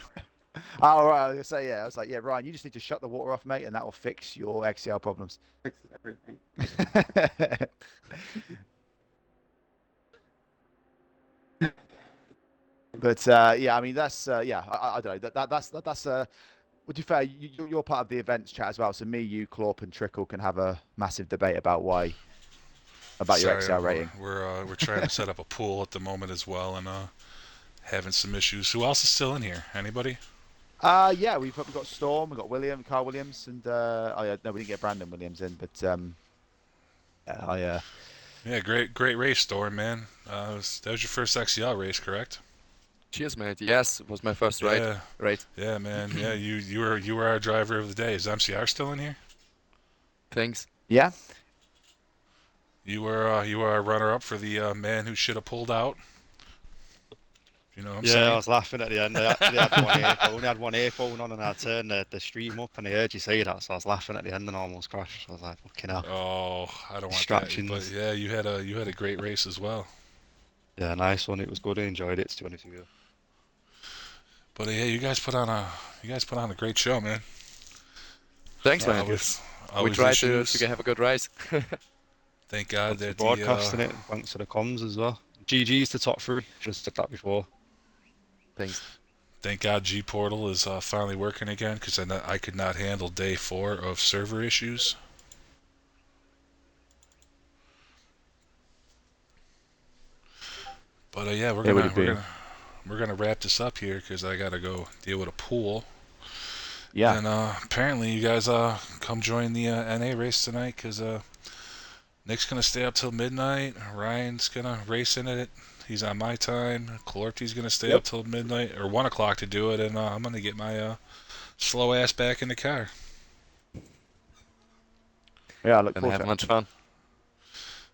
Oh, right. I was gonna say, yeah. I was like, yeah, Ryan, you just need to shut the water off, mate, and that will fix your XCL problems. Fixes everything. But yeah, I mean, that's yeah. I don't know. That's Well, to be fair, you're part of the events chat as well. So me, you, Clorp, and Trickle can have a massive debate about your Sorry, XCL rating. we're trying to set up a pool at the moment as well, and having some issues. Who else is still in here? Anybody? Yeah, we've got Storm, we've got Carl Williams, and oh yeah, no, we didn't get Brandon Williams in, but yeah, Yeah, great race, Storm, man. That was your first XCL race, correct? Cheers, mate. Yes, it was my first ride. Yeah, Right. yeah, man. Yeah, you were our driver of the day. Is MCR still in here? Thanks. yeah. You were our runner-up for the man who should have pulled out. You know what I'm Yeah, I saying? was laughing at the end. They actually had one earphone. They had one earphone on, and I turned the stream up, and I heard you say that, so I was laughing at the end and almost crashed. I was like, "Fucking hell!" Oh, I don't want that. But Distractions. yeah, you had a great race as well. Yeah, nice one. It was good. I enjoyed it. To be honest with you. But yeah, you guys put on a great show, man. Thanks, Yeah, man. Always We always try to issues. have a good race. Thank God Thanks for that the broadcasting it, and thanks for the comms as well. GG's to top three. Just said that before. Thanks. thank God G Portal is finally working again because I could not handle day 4 of server issues. But yeah, we're it would gonna have we're been. gonna we're gonna wrap this up here because I gotta go deal with a pool. Yeah, And apparently you guys come join the NA race tonight because Nick's gonna stay up till midnight. Ryan's gonna race in it. He's on my time. Calorti's gonna stay up yep. till midnight or 1 o'clock to do it, and I'm gonna get my slow ass back in the car. Yeah, I look Gonna forward have to it. much fun.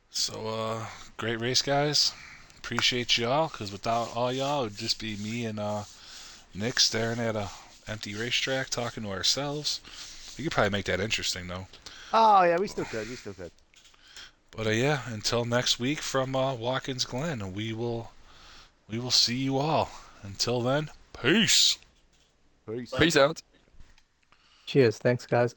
So great race, guys. Appreciate y'all because without all y'all, it would just be me and Nick staring at a empty racetrack talking to ourselves. We could probably make that interesting though. Oh yeah, we still could. We still could. But yeah, until next week from Watkins Glen, we will see you all. Until then, peace. Peace. Peace out. Cheers. Thanks, guys.